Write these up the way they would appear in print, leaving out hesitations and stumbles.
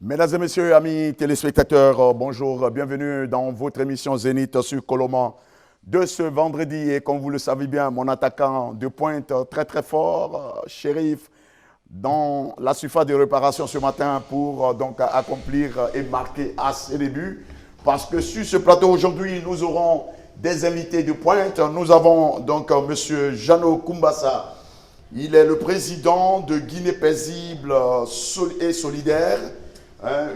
Mesdames et messieurs, amis téléspectateurs, bonjour, bienvenue dans votre émission Zénith sur Coloma de ce vendredi. Et comme vous le savez bien, mon attaquant de pointe très très fort, Chérif, dans la surface de réparation ce matin pour donc accomplir et marquer à ses débuts. Parce que sur ce plateau aujourd'hui, nous aurons des invités de pointe. Nous avons donc M. Jano Kumbassa. Il est le président de Guinée Paisible et Solidaire,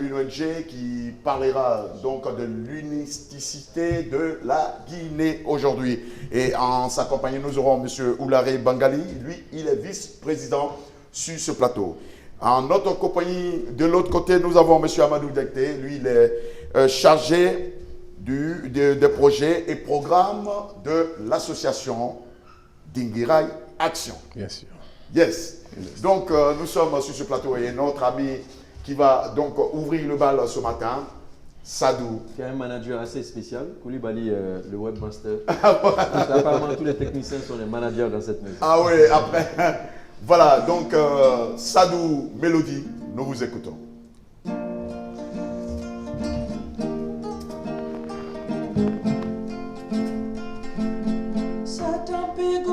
une ONG qui parlera donc de l'unicité de la Guinée aujourd'hui. Et en sa compagnie, nous aurons M. Oularé Bangali. Lui, il est vice-président sur ce plateau. En notre compagnie, de l'autre côté, nous avons M. Amadou Dekte. Lui, il est chargé des projets et programmes de l'association Dingirai Action. Bien sûr. Yes. Donc, nous sommes sur ce plateau et notre ami qui va donc ouvrir le bal ce matin, Sadou. Qui est un manager assez spécial, Koulibaly, le webmaster. Apparemment, tous les techniciens sont les managers dans cette maison. Ah oui, après. Voilà, donc Sadou Mélodie, nous vous écoutons. Satampi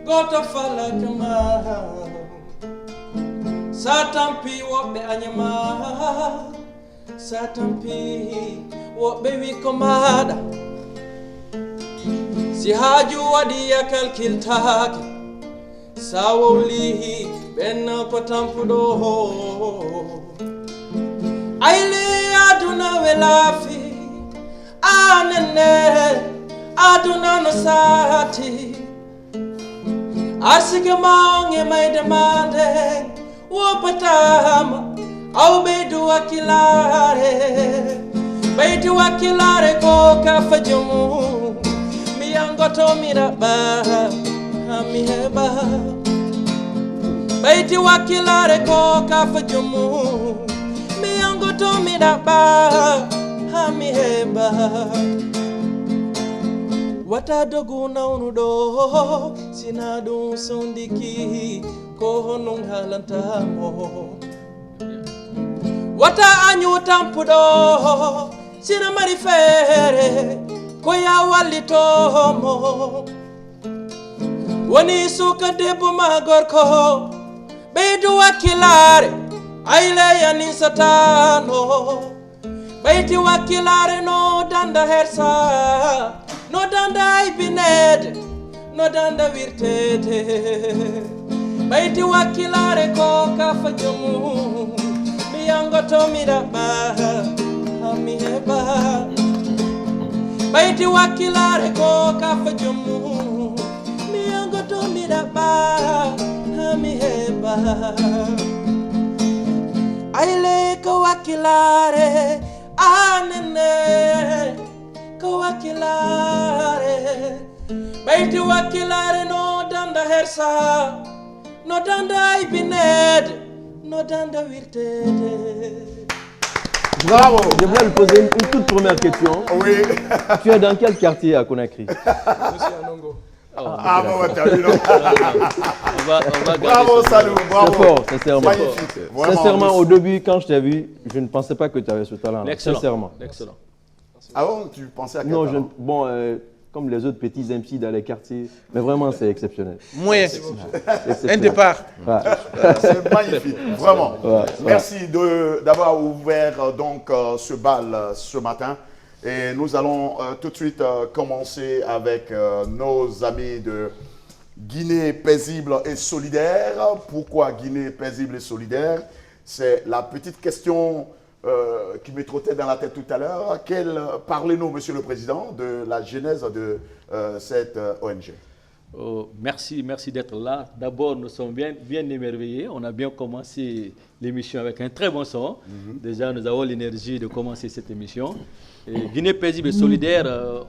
goto falakama Satampi wobe anyama Satampi wobe wikomada Si haju wadi ya kalkiltaki Sawoli benna patampudo Aile aduna welafi Anene aduna no sati Asike mange mai demande Wo patama au bedu wakilare Bedu wakilare ko kafajumu Miyango to miraba Amiheba Bedu wakilare ko kafajumu Miyango to miraba Amiheba Wata dogu na unudo sinadu sondiki kohonung halantamo Wata anyu tampudo sina marifere koya walitomo Wani suka debu magorko bedu wakilare aile yani satano Beiti wakilare no danda hersa No danda ibinede, no danda virtede Baiti wakilare ko kafajumu Miyango to miraba, amiheba Baiti wakilare ko kafajumu Miyango to miraba, amiheba Aile ko wakilare, anene wakilare Baiti wakilare no danda hersa No danda ibined No danda virtede Bravo. J'aimerais lui poser une toute première question. Oui. Tu es dans quel quartier à Conakry? Je suis à Nongo. Ah bon, terminé. Bravo, Salou, bravo. C'est fort, sincèrement. Magnifique. Vraiment, Sincèrement, au début, quand je t'ai vu, je ne pensais pas que tu avais ce talent. Excellent. Sincèrement. Excellent. Ah bon, tu pensais à quel Non, talent? comme les autres petits MC dans les quartiers, mais vraiment, c'est exceptionnel. Moyen. Exceptionnel. Un départ. Ouais. C'est magnifique, vraiment. Ouais. Merci d'avoir ouvert donc ce bal ce matin. Et nous allons tout de suite commencer avec nos amis de Guinée Paisible et Solidaire. Pourquoi Guinée Paisible et Solidaire? C'est la petite question qui me trottait dans la tête tout à l'heure. Parlez-nous, Monsieur le Président, de la genèse de cette ONG. Merci d'être là. D'abord, nous sommes bien émerveillés. On a bien commencé l'émission avec un très bon son. Déjà, nous avons l'énergie de commencer cette émission. Et Guinée Paisible et Solidaire,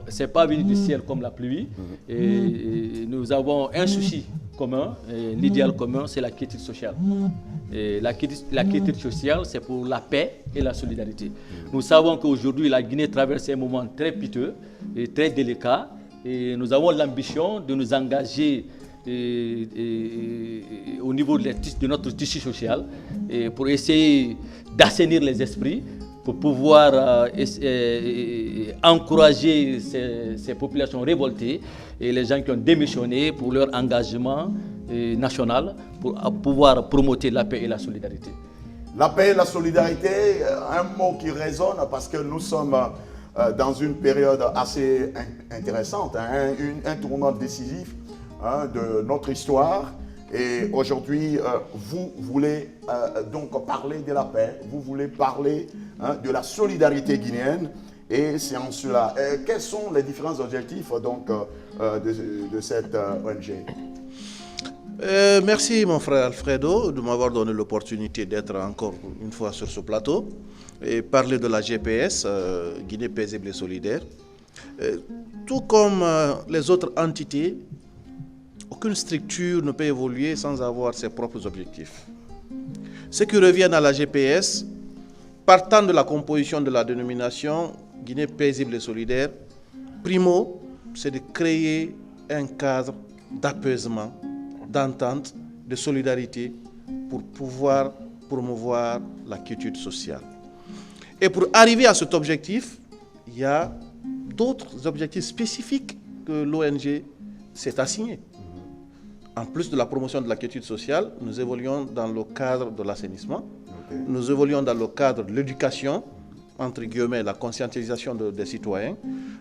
ce n'est pas venu du ciel comme la pluie. Et nous avons un souci commun, l'idéal commun, c'est la quiétude sociale. Et la quiétude sociale, c'est pour la paix et la solidarité. Nous savons qu'aujourd'hui, la Guinée traverse un moment très piteux et très délicat. Et nous avons l'ambition de nous engager au niveau de notre tissu social et pour essayer d'assainir les esprits, pour pouvoir encourager ces populations révoltées et les gens qui ont démissionné pour leur engagement national pour pouvoir promouvoir la paix et la solidarité. La paix et la solidarité, un mot qui résonne parce que nous sommes dans une période assez intéressante, hein, un tournant décisif de notre histoire. Et aujourd'hui, vous voulez donc parler de la paix, vous voulez parler de la solidarité guinéenne. Et c'est en cela. Quels sont les différents objectifs donc, de cette ONG? Merci mon frère Alfredo de m'avoir donné l'opportunité d'être encore une fois sur ce plateau et parler de la GPS, Guinée paisible et solidaire. Tout comme les autres entités, aucune structure ne peut évoluer sans avoir ses propres objectifs. Ce qui revient à la GPS, partant de la composition de la dénomination Guinée paisible et solidaire, primo, c'est de créer un cadre d'apaisement, d'entente, de solidarité pour pouvoir promouvoir la quiétude sociale. Et pour arriver à cet objectif, il y a d'autres objectifs spécifiques que l'ONG s'est assigné. En plus de la promotion de la quiétude sociale, nous évoluons dans le cadre de l'assainissement, nous évoluons dans le cadre de l'éducation, entre guillemets la conscientisation des citoyens,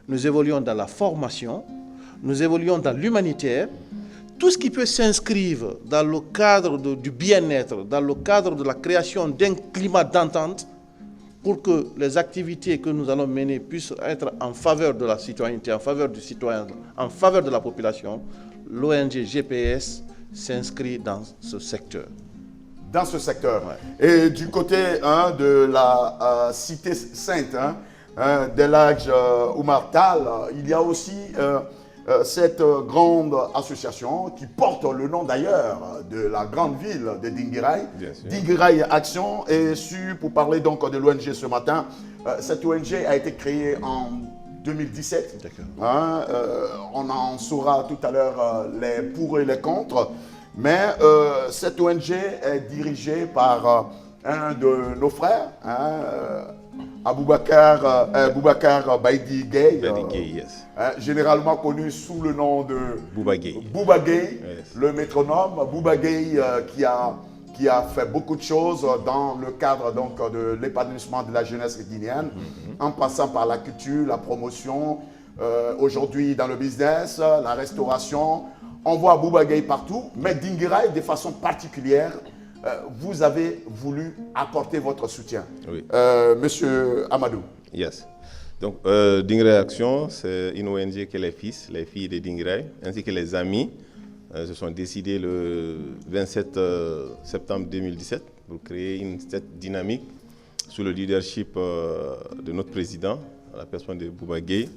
nous évoluons dans la formation, nous évoluons dans l'humanitaire, tout ce qui peut s'inscrire dans le cadre du bien-être, dans le cadre de la création d'un climat d'entente pour que les activités que nous allons mener puissent être en faveur de la citoyenneté, en faveur du citoyen, en faveur de la population. L'ONG GPS s'inscrit dans ce secteur. Dans ce secteur. Ouais. Et du côté de la cité sainte, d'El-Hadj Oumar Tall, il y a aussi cette grande association qui porte le nom d'ailleurs de la grande ville de Dinguiraye, Dinguiraye Action. Et pour parler donc de l'ONG ce matin, cette ONG a été créée en 2017. On en saura tout à l'heure les pour et les contre. Mais cette ONG est dirigée par un de nos frères, Boubacar Baïdi Gueye, yes. Généralement connu sous le nom de Bouba Gueye. Bouba Gueye, Yes. le métronome. Bouba Gueye qui a fait beaucoup de choses dans le cadre donc, de l'épanouissement de la jeunesse guinéenne, en passant par la culture, la promotion, aujourd'hui dans le business, la restauration. On voit Bouba Gueye partout, mais Dinguiraye de façon particulière. Vous avez voulu apporter votre soutien. Oui. Monsieur Amadou. Yes. Donc, Dinguiraye Action, c'est une ONG que les filles de Dinguiraye, ainsi que les amis, se sont décidés le 27 septembre 2017 pour créer cette dynamique sous le leadership de notre président, la personne de Bouba Gueye,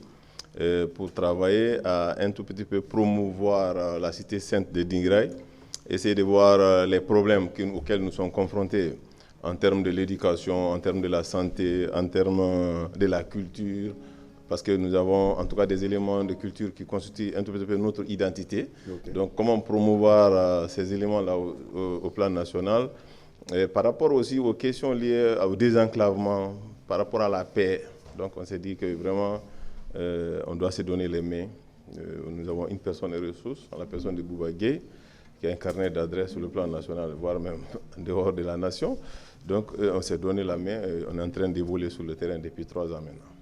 pour travailler à un tout petit peu promouvoir la cité sainte de Dinguiraye, essayer de voir les problèmes auxquels nous sommes confrontés en termes de l'éducation, en termes de la santé, en termes de la culture, parce que nous avons en tout cas des éléments de culture qui constituent un tout petit peu notre identité. Okay. Donc comment promouvoir ces éléments-là au plan national, et par rapport aussi aux questions liées au désenclavement, par rapport à la paix. Donc on s'est dit que vraiment on doit se donner les mains. Nous avons une personne et ressources, la personne de Bouba Gueye, qui a un carnet d'adresses sur le plan national, voire même en dehors de la nation. Donc on s'est donné la main et on est en train d'évoluer sur le terrain depuis 3 ans maintenant.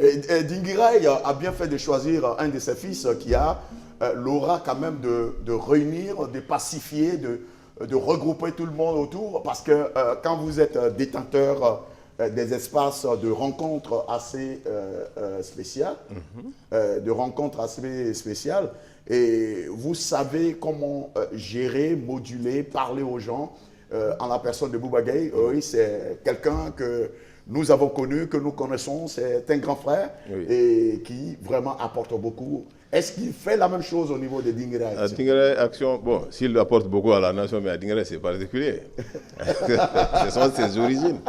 Et Dinguiraye a bien fait de choisir un de ses fils qui a l'aura quand même de réunir, de pacifier, de regrouper tout le monde autour. Parce que quand vous êtes détenteur des espaces de rencontres assez spéciales, et vous savez comment gérer, moduler, parler aux gens en la personne de Bouba Gueye. Oui, c'est quelqu'un que nous avons connu, que nous connaissons, c'est un grand frère, oui, et qui vraiment apporte beaucoup. Est-ce qu'il fait la même chose au niveau de Dinguiraye Action? Dinguiraye Action, bon, s'il apporte beaucoup à la nation, mais à Dinguiraye, c'est particulier. Ce sont ses origines.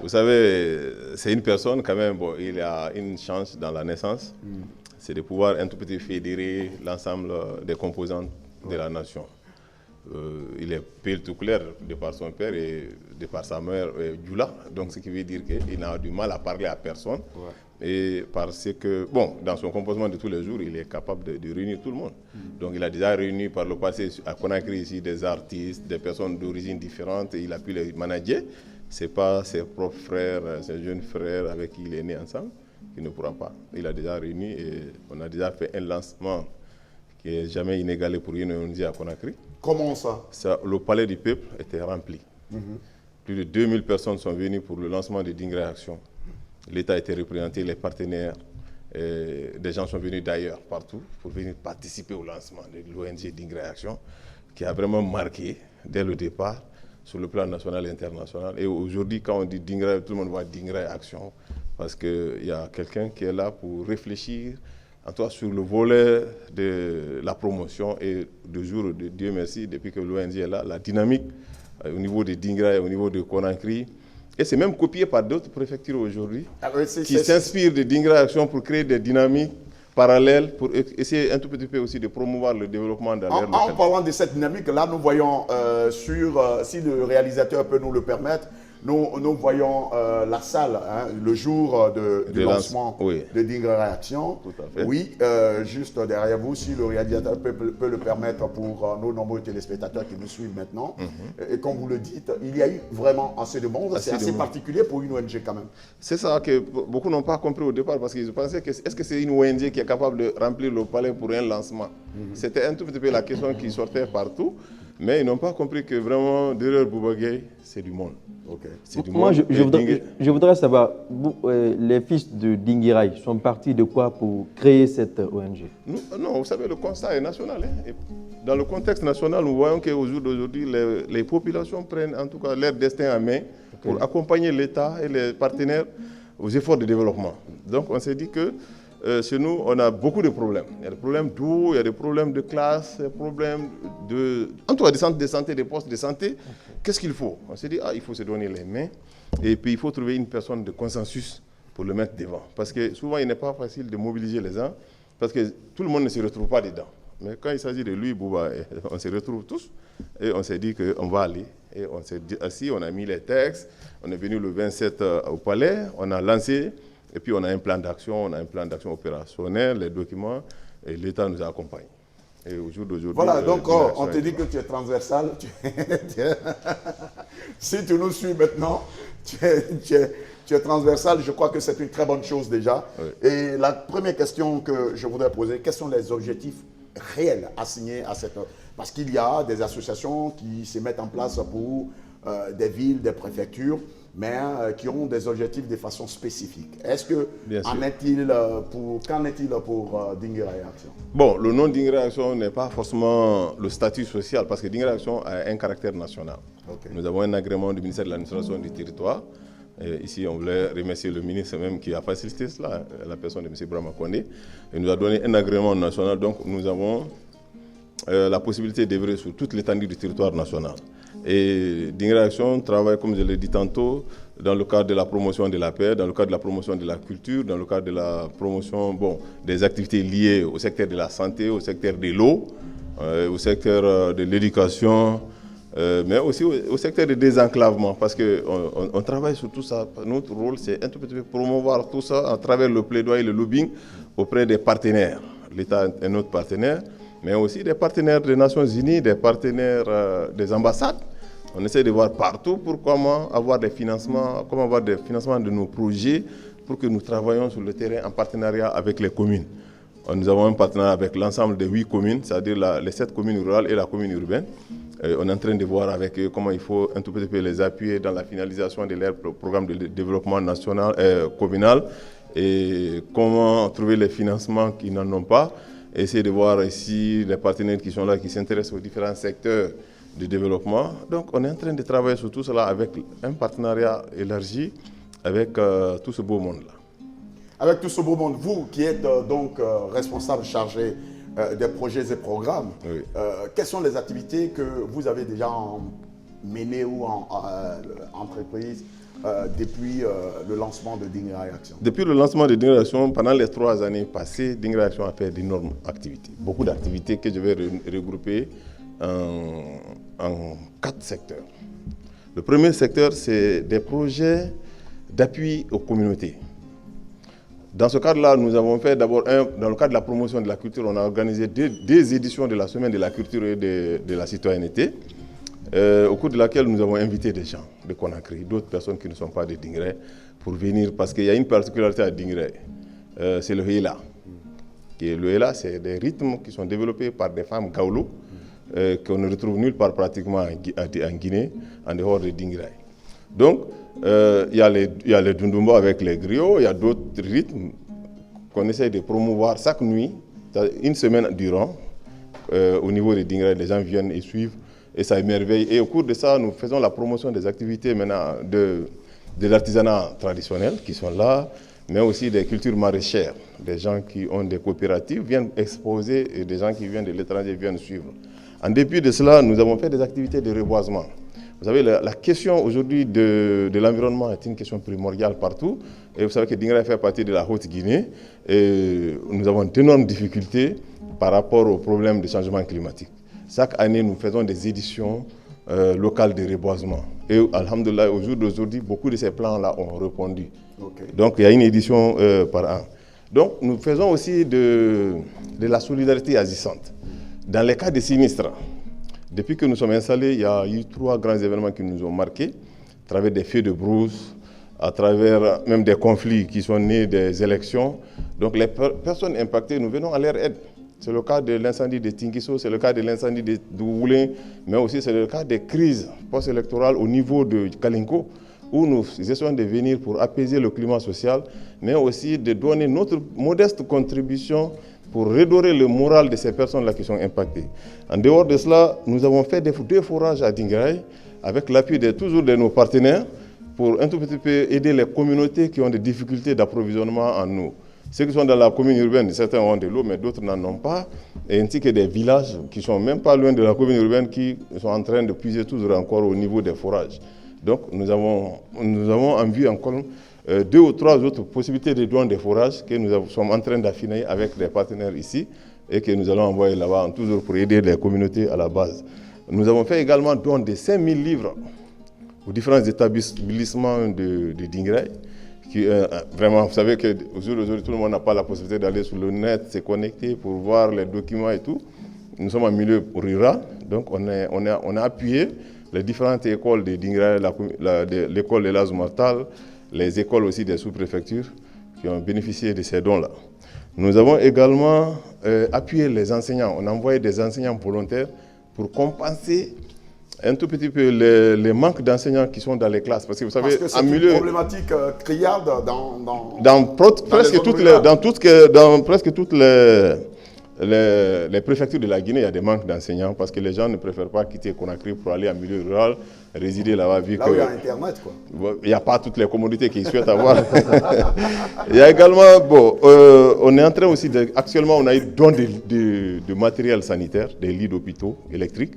Vous savez, c'est une personne quand même, bon, il a une chance dans la naissance, c'est de pouvoir un tout petit fédérer l'ensemble des composantes de la nation. Il est pile tout clair de par son père et de par sa mère, Djoula. Donc, ce qui veut dire qu'il n'a du mal à parler à personne. Et parce que, bon, dans son comportement de tous les jours, il est capable de réunir tout le monde. Donc, il a déjà réuni par le passé à Conakry ici des artistes, des personnes d'origine différentes. Et il a pu les manager. Ce n'est pas ses propres frères, ses jeunes frères avec qui il est né ensemble, qui ne pourra pas. Il a déjà réuni et on a déjà fait un lancement qui n'est jamais inégalé pour une ONG à Conakry. Comment ça? Le palais du peuple était rempli. Plus de 2000 personnes sont venues pour le lancement de Dingré Action. L'État a été représenté, les partenaires, des gens sont venus d'ailleurs, partout, pour venir participer au lancement de l'ONG Dingré Action, qui a vraiment marqué, dès le départ, sur le plan national et international. Et aujourd'hui, quand on dit Dingré, tout le monde voit Dingré Action, parce qu'il y a quelqu'un qui est là pour réfléchir, en tout cas sur le volet de la promotion. Et de jour, de Dieu merci, depuis que l'ONG est là, la dynamique au niveau de Dingré, au niveau de Conakry, et c'est même copié par d'autres préfectures aujourd'hui, qui s'inspirent de Dingré Action pour créer des dynamiques parallèles, pour essayer un tout petit peu aussi de promouvoir le développement dans l'air local. En parlant de cette dynamique, là, nous voyons si le réalisateur peut nous le permettre, nous voyons la salle, hein, le jour du lancement de Dingré Action. Tout à fait. Oui, juste derrière vous, si le réalisateur peut le permettre pour nos nombreux téléspectateurs qui nous suivent maintenant. Et comme vous le dites, il y a eu vraiment assez de monde. C'est assez particulier pour une ONG quand même. C'est ça que beaucoup n'ont pas compris au départ parce qu'ils pensaient que est-ce que c'est une ONG qui est capable de remplir le palais pour un lancement. C'était un tout petit peu la question qui sortait partout. Mais ils n'ont pas compris que vraiment, derrière Bouba Gueye, c'est du monde. C'est du monde. Je voudrais savoir, les fils de Dinguiraye sont partis de quoi pour créer cette ONG? Non, vous savez, le constat est national. Hein. Et dans le contexte national, nous voyons qu'au jour d'aujourd'hui, les populations prennent en tout cas leur destin en main pour accompagner l'État et les partenaires aux efforts de développement. Donc on s'est dit que chez nous, on a beaucoup de problèmes. Il y a des problèmes d'eau, il y a des problèmes de classe, des problèmes en tout cas, des centres de santé, des postes de santé. Qu'est-ce qu'il faut? On s'est dit, il faut se donner les mains. Et puis, il faut trouver une personne de consensus pour le mettre devant. Parce que souvent, il n'est pas facile de mobiliser les uns, parce que tout le monde ne se retrouve pas dedans. Mais quand il s'agit de lui, Bouba, on se retrouve tous. Et on s'est dit qu'on va aller. Et on s'est assis, on a mis les textes. On est venu le 27 au palais, on a lancé. Et puis on a un plan d'action, opérationnel, les documents, et l'État nous accompagne. Et au jour d'aujourd'hui... Voilà, donc on te dit que tu es transversal. Si tu nous suis maintenant, tu es transversal, je crois que c'est une très bonne chose déjà. Oui. Et la première question que je voudrais poser, quels sont les objectifs réels assignés à cette... Parce qu'il y a des associations qui se mettent en place pour des villes, des préfectures, mais qui ont des objectifs de façon spécifique. Est-ce que, qu'en est-il pour Dingré Action? Bon, le nom Dingré Action n'est pas forcément le statut social, parce que Dingré Action a un caractère national. Nous avons un agrément du ministère de l'administration du territoire. Et ici, on voulait remercier le ministre même qui a facilité cela, la personne de M. Brahma Kondé. Il nous a donné un agrément national, donc nous avons la possibilité d'œuvrer sur toute l'étendue du territoire national. Et Dingré Action travaille, comme je l'ai dit tantôt, dans le cadre de la promotion de la paix, dans le cadre de la promotion de la culture, dans le cadre de la promotion des activités liées au secteur de la santé, au secteur de l'eau, au secteur de l'éducation, mais aussi au secteur du désenclavement, parce qu'on travaille sur tout ça. Notre rôle, c'est un tout petit peu promouvoir tout ça à travers le plaidoyer et le lobbying auprès des partenaires. L'État est notre partenaire, mais aussi des partenaires des Nations Unies, des partenaires des ambassades. On essaie de voir partout pour comment avoir des financements, de nos projets pour que nous travaillions sur le terrain en partenariat avec les communes. Nous avons un partenariat avec l'ensemble des 8 communes, c'est-à-dire les 7 communes rurales et la commune urbaine. On est en train de voir avec eux comment il faut un tout petit peu les appuyer dans la finalisation de leur programme de développement national, communal, et comment trouver les financements qui n'en ont pas. Essayer de voir ici les partenaires qui sont là, qui s'intéressent aux différents secteurs de développement. Donc on est en train de travailler sur tout cela avec un partenariat élargi avec tout ce beau monde-là. Avec tout ce beau monde, vous qui êtes donc responsable chargé des projets et programmes, oui. Quelles sont les activités que vous avez déjà menées ou entreprises depuis le lancement de Dingirai Action? Depuis le lancement de Dingirai Action, pendant les 3 années passées, Dingirai Action a fait d'énormes activités. Beaucoup d'activités que je vais regrouper en 4 secteurs. Le premier secteur, c'est des projets d'appui aux communautés. Dans ce cadre-là, nous avons fait d'abord, dans le cadre de la promotion de la culture, on a organisé des éditions de la Semaine de la culture et de la citoyenneté, au cours de laquelle nous avons invité des gens de Conakry, d'autres personnes qui ne sont pas de Dingirai, pour venir, parce qu'il y a une particularité à Dingirai, c'est le Hela. Le Hela, c'est des rythmes qui sont développés par des femmes Gaolo, qu'on ne retrouve nulle part pratiquement en Guinée, en dehors de Dingirai. Donc, il y a les Dundumba avec les griots, il y a d'autres rythmes qu'on essaie de promouvoir chaque nuit, une semaine durant, au niveau de Dingirai, les gens viennent et suivent, et ça émerveille. Et au cours de ça, nous faisons la promotion des activités maintenant de l'artisanat traditionnel qui sont là, mais aussi des cultures maraîchères. Des gens qui ont des coopératives viennent exposer et des gens qui viennent de l'étranger viennent suivre. En dépit de cela, nous avons fait des activités de reboisement. Vous savez, la question aujourd'hui de l'environnement est une question primordiale partout. Et vous savez que Dingirai fait partie de la Haute-Guinée. Et nous avons d'énormes difficultés par rapport au problème du changement climatique. Chaque année, nous faisons des éditions locales de reboisement. Et alhamdoulilah, au jour d'aujourd'hui, beaucoup de ces plans-là ont répondu. Okay. Donc, il y a une édition par an. Donc, nous faisons aussi de la solidarité agissante. Dans les cas de sinistres, depuis que nous sommes installés, il y a eu 3 grands événements qui nous ont marqués, à travers des feux de brousse, à travers même des conflits qui sont nés des élections. Donc les personnes impactées, nous venons à leur aide. C'est le cas de l'incendie de Tingiso, c'est le cas de l'incendie de Dououlin, mais aussi c'est le cas des crises post-électorales au niveau de Kalinko, où nous essayons de venir pour apaiser le climat social, mais aussi de donner notre modeste contribution pour redorer le moral de ces personnes-là qui sont impactées. En dehors de cela, nous avons fait des forages à Dingirai avec l'appui toujours de nos partenaires pour un tout petit peu aider les communautés qui ont des difficultés d'approvisionnement en eau. Ceux qui sont dans la commune urbaine, certains ont de l'eau, mais d'autres n'en ont pas, et ainsi que des villages qui ne sont même pas loin de la commune urbaine qui sont en train de puiser toujours encore au niveau des forages. Donc nous avons en vue encore 2 ou 3 autres possibilités de dons des forages que nous sommes en train d'affiner avec des partenaires ici et que nous allons envoyer là-bas toujours pour aider les communautés à la base. Nous avons fait également don de 5000 livres aux différents établissements de Dingirai. Vraiment, vous savez qu'aujourd'hui, tout le monde n'a pas la possibilité d'aller sur le net, se connecter pour voir les documents et tout. Nous sommes en milieu rural, donc on a appuyé les différentes écoles de Dingirai, l'école de Lazumartal, les écoles aussi des sous-préfectures qui ont bénéficié de ces dons-là. Nous avons également appuyé les enseignants. On a envoyé des enseignants volontaires pour compenser un tout petit peu les manques d'enseignants qui sont dans les classes. Parce que vous savez, c'est une problématique criarde dans presque toutes les préfectures de la Guinée, il y a des manques d'enseignants parce que les gens ne préfèrent pas quitter Conakry pour aller en milieu rural, résider là-bas. Là où il y a Internet, quoi. Il n'y a pas toutes les commodités qu'ils souhaitent avoir. Il y a également, on est en train aussi, actuellement, on a eu don de matériel sanitaire, des lits d'hôpitaux électriques,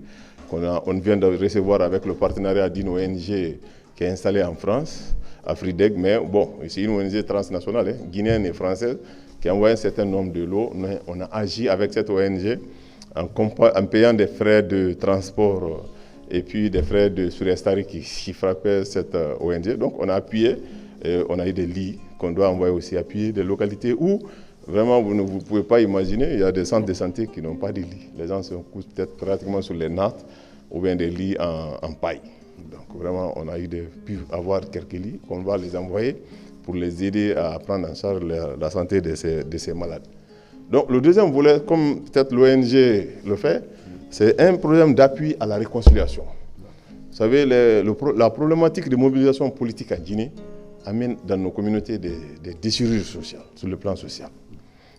on vient de recevoir avec le partenariat d'une ONG qui est installée en France, Afrideg, mais bon, c'est une ONG transnationale, guinéenne et française, qui a envoyé un certain nombre de lots. On a agi avec cette ONG en payant des frais de transport et puis des frais de surestarie qui frappaient cette ONG. Donc on a appuyé, on a eu des lits qu'on doit envoyer aussi, appuyer des localités où vraiment vous ne pouvez pas imaginer, il y a des centres de santé qui n'ont pas de lits. Les gens se couchent peut-être pratiquement sur les nattes ou bien des lits en paille. Donc vraiment on a pu avoir quelques lits qu'on va les envoyer pour les aider à prendre en charge la santé de ces malades. Donc le deuxième volet, comme peut-être l'ONG le fait, c'est un problème d'appui à la réconciliation. Vous savez, la problématique de mobilisation politique en Guinée amène dans nos communautés des déchirures sociales, sur le plan social.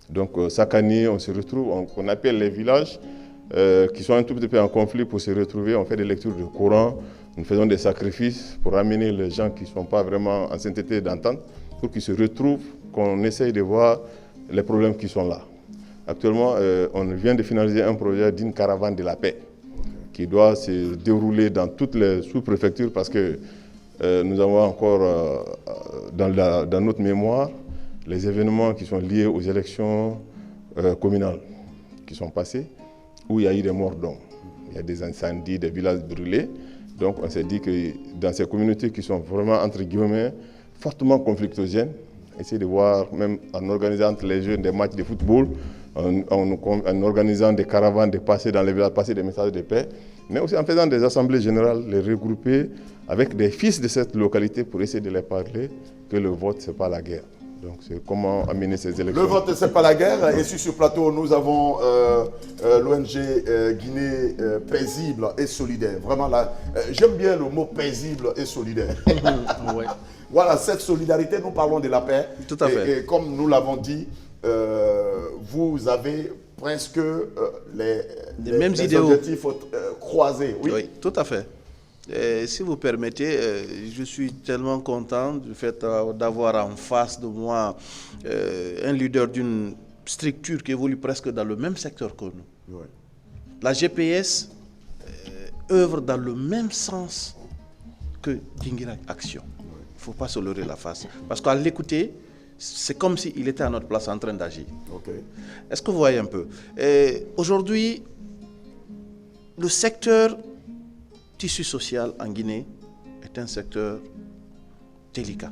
Donc chaque année, on se retrouve, on appelle les villages qui sont un tout petit peu en conflit pour se retrouver, on fait des lectures du Coran, nous faisons des sacrifices pour amener les gens qui ne sont pas vraiment en sainteté d'entente, pour qu'ils se retrouvent, qu'on essaye de voir les problèmes qui sont là. Actuellement, on vient de finaliser un projet d'une caravane de la paix qui doit se dérouler dans toutes les sous-préfectures parce que nous avons encore dans notre mémoire les événements qui sont liés aux élections communales qui sont passées, où il y a eu des morts d'hommes. Il y a des incendies, des villages brûlés. Donc on s'est dit que dans ces communautés qui sont vraiment, entre guillemets, fortement conflictogènes, essayer de voir, même en organisant entre les jeunes des matchs de football, en organisant des caravanes, de passer dans les villages, passer des messages de paix, mais aussi en faisant des assemblées générales, les regrouper avec des fils de cette localité pour essayer de les parler que le vote, ce n'est pas la guerre. Donc c'est comment amener ces élections. Le vote, ce n'est pas la guerre. Et sur ce plateau, nous avons l'ONG Guinée paisible et solidaire. Vraiment, j'aime bien le mot paisible et solidaire. Ouais. Voilà, cette solidarité, nous parlons de la paix. Tout à fait. Et comme nous l'avons dit, vous avez presque les mêmes idéaux. objectifs croisés. Oui, Oui, tout à fait. Et si vous permettez, je suis tellement content du fait d'avoir en face de moi un leader d'une structure qui évolue presque dans le même secteur que nous. oui. La GPS œuvre dans le même sens que Dinguiraye Action. Il ne faut pas se leurrer la face. Parce qu'à l'écouter, c'est comme s'il était à notre place en train d'agir. Ok. Est-ce que vous voyez un peu? Aujourd'hui, le secteur tissu social en Guinée est un secteur délicat.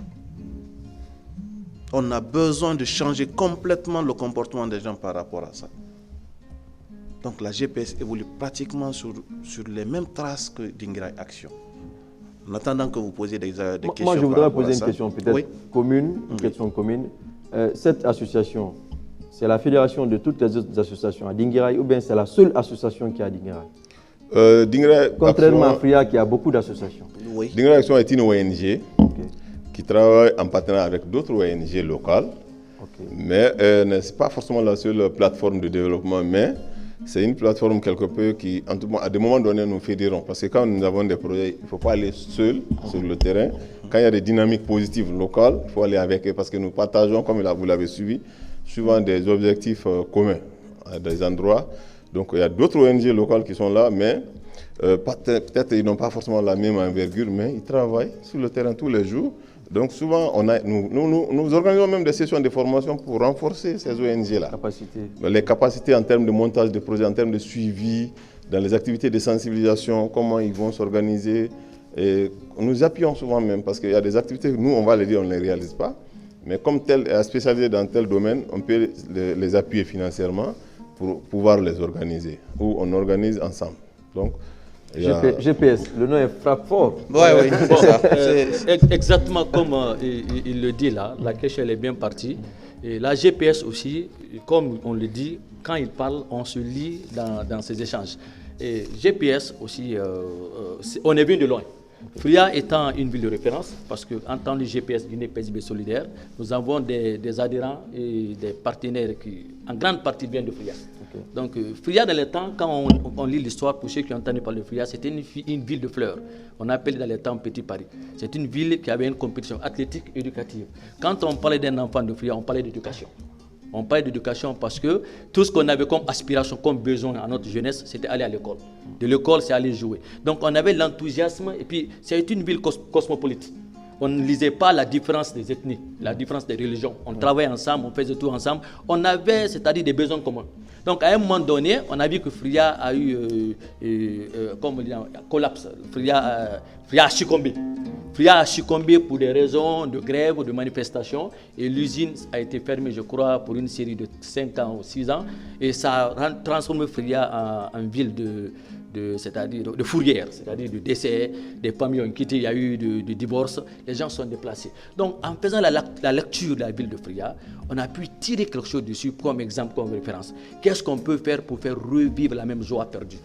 On a besoin de changer complètement le comportement des gens par rapport à ça. Donc la GPS évolue pratiquement sur les mêmes traces que Dinguiraye Action. En attendant que vous posiez des questions. Moi, je voudrais poser une question peut-être oui. commune, une question commune. Cette association, c'est la fédération de toutes les autres associations à Dinguiraye ou bien c'est la seule association qui est à Dinguiraye? Dinguiraye Contrairement Action, à Fria qui a beaucoup d'associations. Oui. Dinguiraye Action est une ONG Ok. qui travaille en partenariat avec d'autres ONG locales, Ok. mais ce n'est pas forcément la seule plateforme de développement, mais c'est une plateforme quelque peu qui, en tout cas, à des moments donnés, nous fédérons. Parce que quand nous avons des projets, il ne faut pas aller seul sur le terrain. Quand il y a des dynamiques positives locales, il faut aller avec eux parce que nous partageons, comme vous l'avez suivi, souvent des objectifs communs à des endroits. Donc il y a d'autres ONG locales qui sont là, mais peut-être ils n'ont pas forcément la même envergure, mais ils travaillent sur le terrain tous les jours. Donc souvent, nous organisons même des sessions de formation pour renforcer ces ONG-là. Les capacités en termes de montage de projets, en termes de suivi, dans les activités de sensibilisation, comment ils vont s'organiser. Et nous appuyons souvent même, parce qu'il y a des activités que nous, on va les dire, on ne les réalise pas. Mais comme tel est spécialisé dans tel domaine, on peut les appuyer financièrement pour pouvoir les organiser, ou on organise ensemble. Donc, GPS, le nom est frappe fort. Oui, Bon, exactement comme il le dit là, la question elle est bien partie. Et la GPS aussi, comme on le dit, quand il parle, on se lit dans ces échanges. Et GPS aussi, on est venu de loin. Fria étant une ville de référence, parce qu'en tant que GPS Guinée paisible et solidaire, nous avons des adhérents et des partenaires qui, en grande partie, viennent de Fria. Okay. Donc, Fria, dans les temps, quand on lit l'histoire, pour ceux qui ont entendu parler de Fria, c'était une ville de fleurs. On appelait dans les temps Petit Paris. C'est une ville qui avait une compétition athlétique et éducative. Quand on parlait d'un enfant de Fria, on parlait d'éducation. On parle d'éducation parce que tout ce qu'on avait comme aspiration, comme besoin à notre jeunesse, c'était aller à l'école. De l'école, c'est aller jouer. Donc on avait l'enthousiasme et puis c'est une ville cosmopolite. On ne lisait pas la différence des ethnies, la différence des religions. On travaillait ensemble, on faisait tout ensemble. On avait, c'est-à-dire des besoins communs. Donc à un moment donné, on a vu que Fria a eu, comme on dit, un collapse. Fria a succombé. Fria a succombé pour des raisons de grève ou de manifestation et l'usine a été fermée, je crois, pour une série de 5 ans ou 6 ans et ça a transformé Fria en ville c'est-à-dire de fourrière, c'est-à-dire de décès, des familles ont quitté, il y a eu de divorces, les gens sont déplacés. Donc en faisant la lecture de la ville de Fria, on a pu tirer quelque chose dessus comme exemple, comme référence. Qu'est-ce qu'on peut faire pour faire revivre la même joie perdue?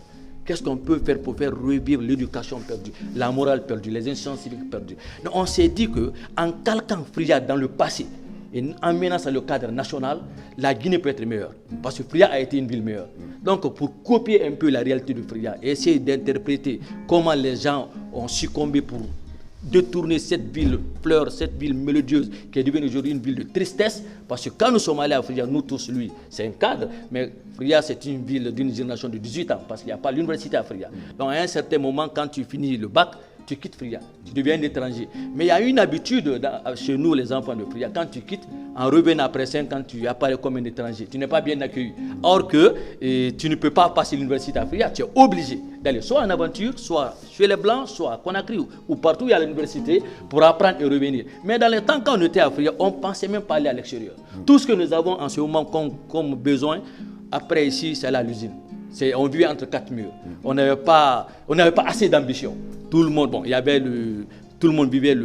Qu'est-ce qu'on peut faire pour faire revivre l'éducation perdue, la morale perdue, les institutions civiques perdues? Donc on s'est dit qu'en calquant Fria dans le passé et en menant ça le cadre national, la Guinée peut être meilleure. Parce que Fria a été une ville meilleure. Donc pour copier un peu la réalité de Fria, essayer d'interpréter comment les gens ont succombé pour détourner cette ville fleur, cette ville mélodieuse qui est devenue aujourd'hui une ville de tristesse, parce que quand nous sommes allés à Fria, nous tous, lui, c'est un cadre, mais Fria c'est une ville d'une génération de 18 ans, parce qu'il n'y a pas l'université à Fria. Donc à un certain moment, quand tu finis le bac, tu quittes Fria, tu deviens un étranger. Mais il y a une habitude chez nous, les enfants de Fria, quand tu quittes, en revenant après 5 ans, tu apparais comme un étranger. Tu n'es pas bien accueilli. Or que tu ne peux pas passer l'université à Fria, tu es obligé d'aller soit en aventure, soit chez les Blancs, soit à Conakry ou partout où il y a l'université pour apprendre et revenir. Mais dans le temps, quand on était à Fria, on ne pensait même pas aller à l'extérieur. Tout ce que nous avons en ce moment comme besoin, après ici, c'est à l'usine. On vivait entre 4 murs. On n'avait pas assez d'ambition. Tout le monde, tout le monde vivait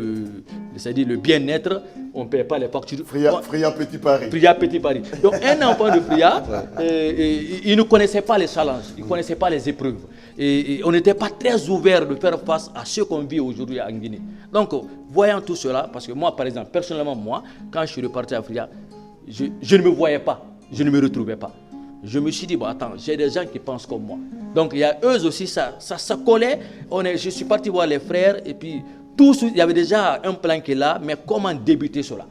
c'est-à-dire le bien-être. On ne payait pas les factures. Fria Petit Paris. Fria Petit Paris. Donc un enfant de Fria, il ne connaissait pas les challenges, il ne connaissait pas les épreuves. Et on n'était pas très ouvert de faire face à ce qu'on vit aujourd'hui en Guinée. Donc, voyant tout cela, parce que moi, par exemple, personnellement, quand je suis reparti à Fria, je ne me voyais pas, je ne me retrouvais pas. Je me suis dit, bon, attends, j'ai des gens qui pensent comme moi. Donc, il y a eux aussi, ça collait. Je suis parti voir les frères, et puis, il y avait déjà un plan qui est là, mais comment débuter cela?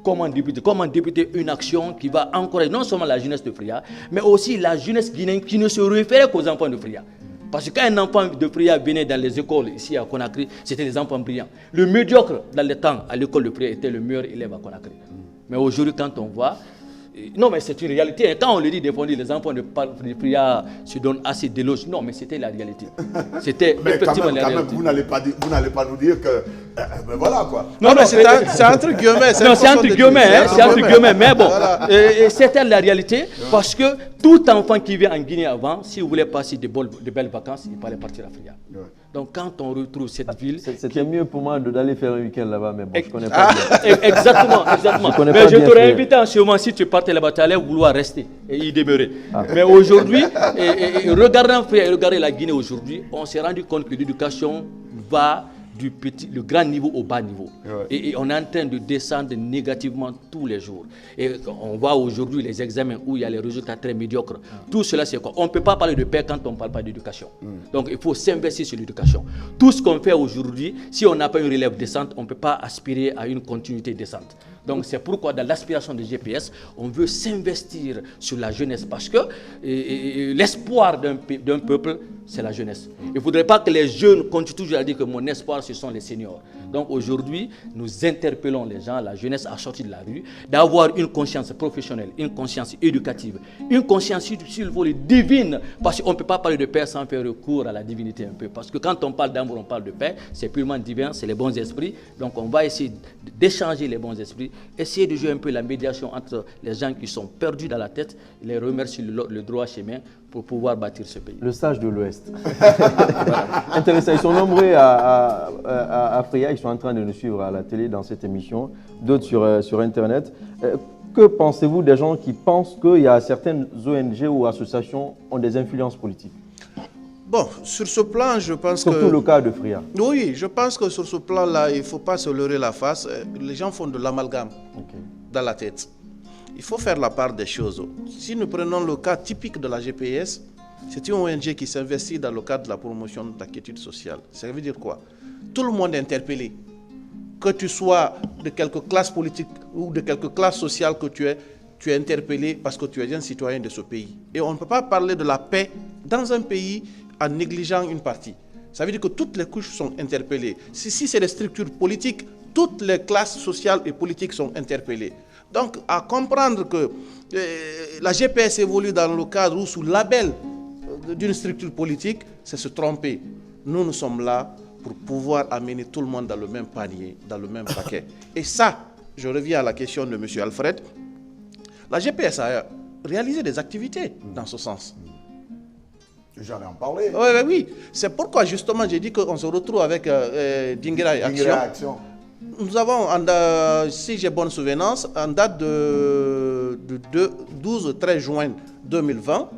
Comment débuter une action qui va encourager non seulement la jeunesse de Fria, mais aussi la jeunesse guinéenne qui ne se référait qu'aux enfants de Fria. Parce que quand un enfant de Fria venait dans les écoles ici à Conakry, c'était des enfants brillants. Le médiocre, dans le temps, à l'école de Fria, était le meilleur élève à Conakry. Mais aujourd'hui, quand on voit... Non, mais c'est une réalité. Quand on le dit, les enfants de Fria se donnent assez d'éloges. Non, mais c'était la réalité. C'était effectivement la réalité. Vous n'allez pas nous dire que... ben voilà, quoi. Non, mais c'est entre guillemets. Non, c'est entre guillemets. Mais bon, c'était la réalité. Parce que tout enfant qui vient en Guinée avant, si vous voulez passer de belles vacances, il fallait partir à Fria. Ouais. Donc, quand on retrouve cette ville... C'était mieux pour moi d'aller faire un week-end là-bas, mais bon, je ne connais pas bien. Exactement. Mais je t'aurais invité en ce moment, si tu partais là-bas, tu allais vouloir rester et y demeurer. Mais aujourd'hui, regardant Fria et regardant la Guinée aujourd'hui, on s'est rendu compte que l'éducation va le grand niveau au bas niveau. Ouais. Et on est en train de descendre négativement tous les jours. Et on voit aujourd'hui les examens où il y a les résultats très médiocres. Tout cela, c'est quoi? On ne peut pas parler de paix quand on ne parle pas d'éducation. Donc, il faut s'investir sur l'éducation. Tout ce qu'on fait aujourd'hui, si on n'a pas une relève décente, on ne peut pas aspirer à une continuité décente. Donc, c'est pourquoi dans l'aspiration de GPS, on veut s'investir sur la jeunesse parce que l'espoir d'un peuple, c'est la jeunesse. Il ne faudrait pas que les jeunes continuent toujours à dire que mon espoir, ce sont les seniors. Donc aujourd'hui, nous interpellons les gens, la jeunesse à sortir de la rue, d'avoir une conscience professionnelle, une conscience éducative, une conscience, s'il faut, divine, parce qu'on ne peut pas parler de paix sans faire recours à la divinité un peu. Parce que quand on parle d'amour, on parle de paix, c'est purement divin, c'est les bons esprits. Donc on va essayer d'échanger les bons esprits, essayer de jouer un peu la médiation entre les gens qui sont perdus dans la tête, les remercier le droit chemin pour pouvoir bâtir ce pays. Le sage de l'Ouest. Intéressant. Ils sont nombreux à Fria, ils sont en train de nous suivre à la télé dans cette émission, d'autres sur Internet. Que pensez-vous des gens qui pensent qu'il y a certaines ONG ou associations qui ont des influences politiques? Bon, sur ce plan, je pense que... Surtout le cas de Fria. Oui, je pense que sur ce plan-là, il ne faut pas se leurrer la face. Les gens font de l'amalgame dans la tête. Il faut faire la part des choses. Si nous prenons le cas typique de la GPS, c'est une ONG qui s'investit dans le cadre de la promotion de la quiétude sociale. Ça veut dire quoi? Tout le monde est interpellé. Que tu sois de quelque classe politique ou de quelque classe sociale que tu es interpellé parce que tu es un citoyen de ce pays. Et on ne peut pas parler de la paix dans un pays en négligeant une partie. Ça veut dire que toutes les couches sont interpellées. Si c'est des structures politiques, toutes les classes sociales et politiques sont interpellées. Donc, à comprendre que la GPS évolue dans le cadre ou sous label d'une structure politique, c'est se tromper. Nous sommes là pour pouvoir amener tout le monde dans le même panier, dans le même paquet. Et ça, je reviens à la question de M. Alfred, la GPS a réalisé des activités dans ce sens. J'en ai en parlé. Oui. C'est pourquoi, justement, j'ai dit qu'on se retrouve avec Dinguiraï Action. Nous avons, si j'ai bonne souvenance, en date de 12-13 juin 2020,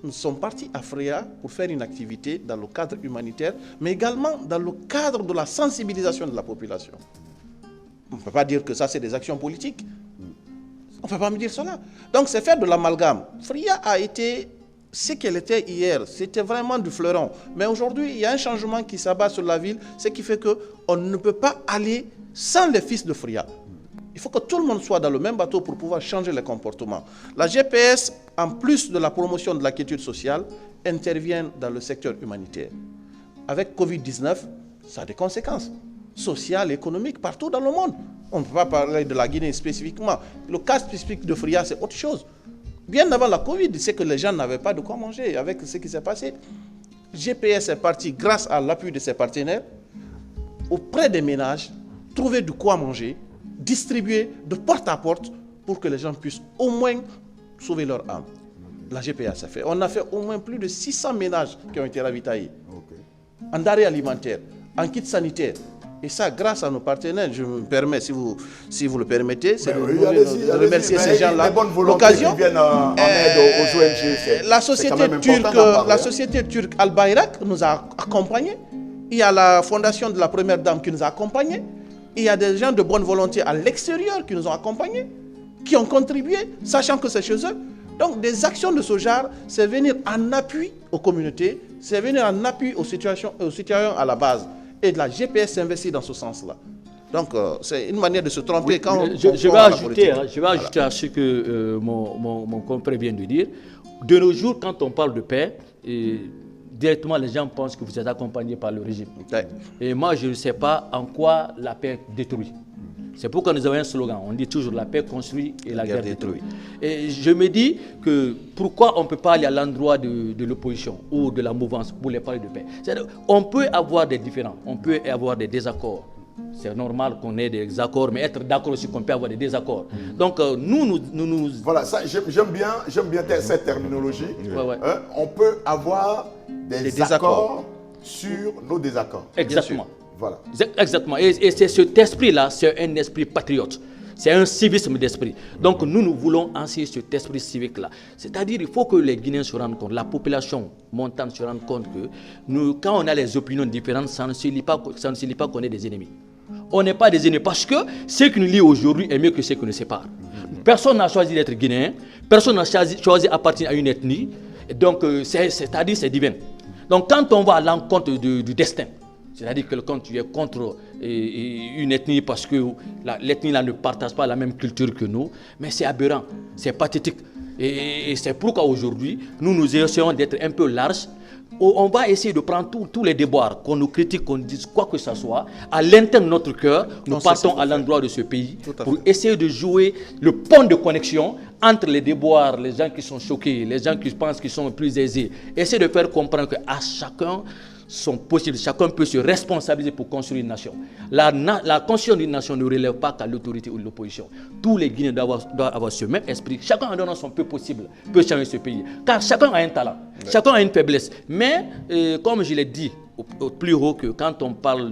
nous sommes partis à Fria pour faire une activité dans le cadre humanitaire, mais également dans le cadre de la sensibilisation de la population. On ne peut pas dire que ça, c'est des actions politiques. On ne peut pas me dire cela. Donc, c'est faire de l'amalgame. Fria a été ce qu'elle était hier. C'était vraiment du fleuron. Mais aujourd'hui, il y a un changement qui s'abat sur la ville, ce qui fait qu'on ne peut pas aller sans les fils de Fria. Il faut que tout le monde soit dans le même bateau pour pouvoir changer les comportements. La GPS, en plus de la promotion de la quiétude sociale, intervient dans le secteur humanitaire. Avec Covid-19, ça a des conséquences sociales, économiques, partout dans le monde. On ne peut pas parler de la Guinée spécifiquement. Le cas spécifique de Fria, c'est autre chose. Bien avant la Covid, c'est que les gens n'avaient pas de quoi manger avec ce qui s'est passé. GPS est parti grâce à l'appui de ses partenaires auprès des ménages, trouver de quoi manger, distribuer de porte à porte pour que les gens puissent au moins sauver leur âme. La GPA, ça fait. On a fait au moins plus de 600 ménages qui ont été ravitaillés. En denrées alimentaires, en kits sanitaires. Et ça, grâce à nos partenaires, je me permets, si vous le permettez, c'est de remercier ces gens-là. L'occasion qui viennent en aide aux ONG. La société turque Al-Bayrak nous a accompagnés. Il y a la fondation de la première dame qui nous a accompagnés. Il y a des gens de bonne volonté à l'extérieur qui nous ont accompagnés, qui ont contribué, sachant que c'est chez eux. Donc, des actions de ce genre, c'est venir en appui aux communautés, c'est venir en appui aux citoyens à la base. Et la GPS s'investit dans ce sens-là. Donc, c'est une manière de se tromper quand je vais ajouter à ce que mon confrère vient de dire. De nos jours, quand on parle de paix, directement les gens pensent que vous êtes accompagné par le régime. Ouais. Et moi, je ne sais pas en quoi la paix détruit. C'est pourquoi nous avons un slogan. On dit toujours la paix construit et la guerre détruit. Et je me dis que pourquoi on ne peut pas aller à l'endroit de l'opposition ou de la mouvance pour les parler de paix. On peut avoir des différends, on peut avoir des désaccords. C'est normal qu'on ait des accords, mais être d'accord aussi qu'on peut avoir des désaccords. Donc nous... Voilà, ça, j'aime bien cette terminologie. Ouais. On peut avoir des désaccords sur nos désaccords. Exactement. Voilà. Exactement. Et c'est cet esprit-là, c'est un esprit patriote. C'est un civisme d'esprit. Donc nous voulons enseigner cet esprit civique-là. C'est-à-dire qu'il faut que les Guinéens se rendent compte, la population montante se rende compte que quand on a les opinions différentes, ça ne signifie pas qu'on est des ennemis. On n'est pas des ennemis parce que ce qui nous lie aujourd'hui est mieux que ce qui nous sépare. Personne n'a choisi d'être Guinéen, personne n'a choisi d'appartenir à une ethnie. Donc c'est-à-dire c'est divin. Donc quand on va à l'encontre du destin, c'est-à-dire que quand tu es contre une ethnie parce que l'ethnie ne partage pas la même culture que nous, mais c'est aberrant, c'est pathétique. Et c'est pourquoi aujourd'hui, nous essayons d'être un peu larges. On va essayer de prendre tous les déboires, qu'on nous critique, qu'on dise quoi que ce soit. À l'intérieur de notre cœur, nous partons à l'endroit de ce pays pour essayer de jouer le pont de connexion entre les déboires, les gens qui sont choqués, les gens qui pensent qu'ils sont plus aisés. Essayer de faire comprendre qu'à chacun sont possibles. Chacun peut se responsabiliser pour construire une nation. La construction d'une nation ne relève pas qu'à l'autorité ou l'opposition. Tous les Guinéens doivent avoir ce même esprit. Chacun en donnant son peu possible peut changer ce pays. Car chacun a un talent, chacun a une faiblesse. Mais comme je l'ai dit au plus haut, que quand on parle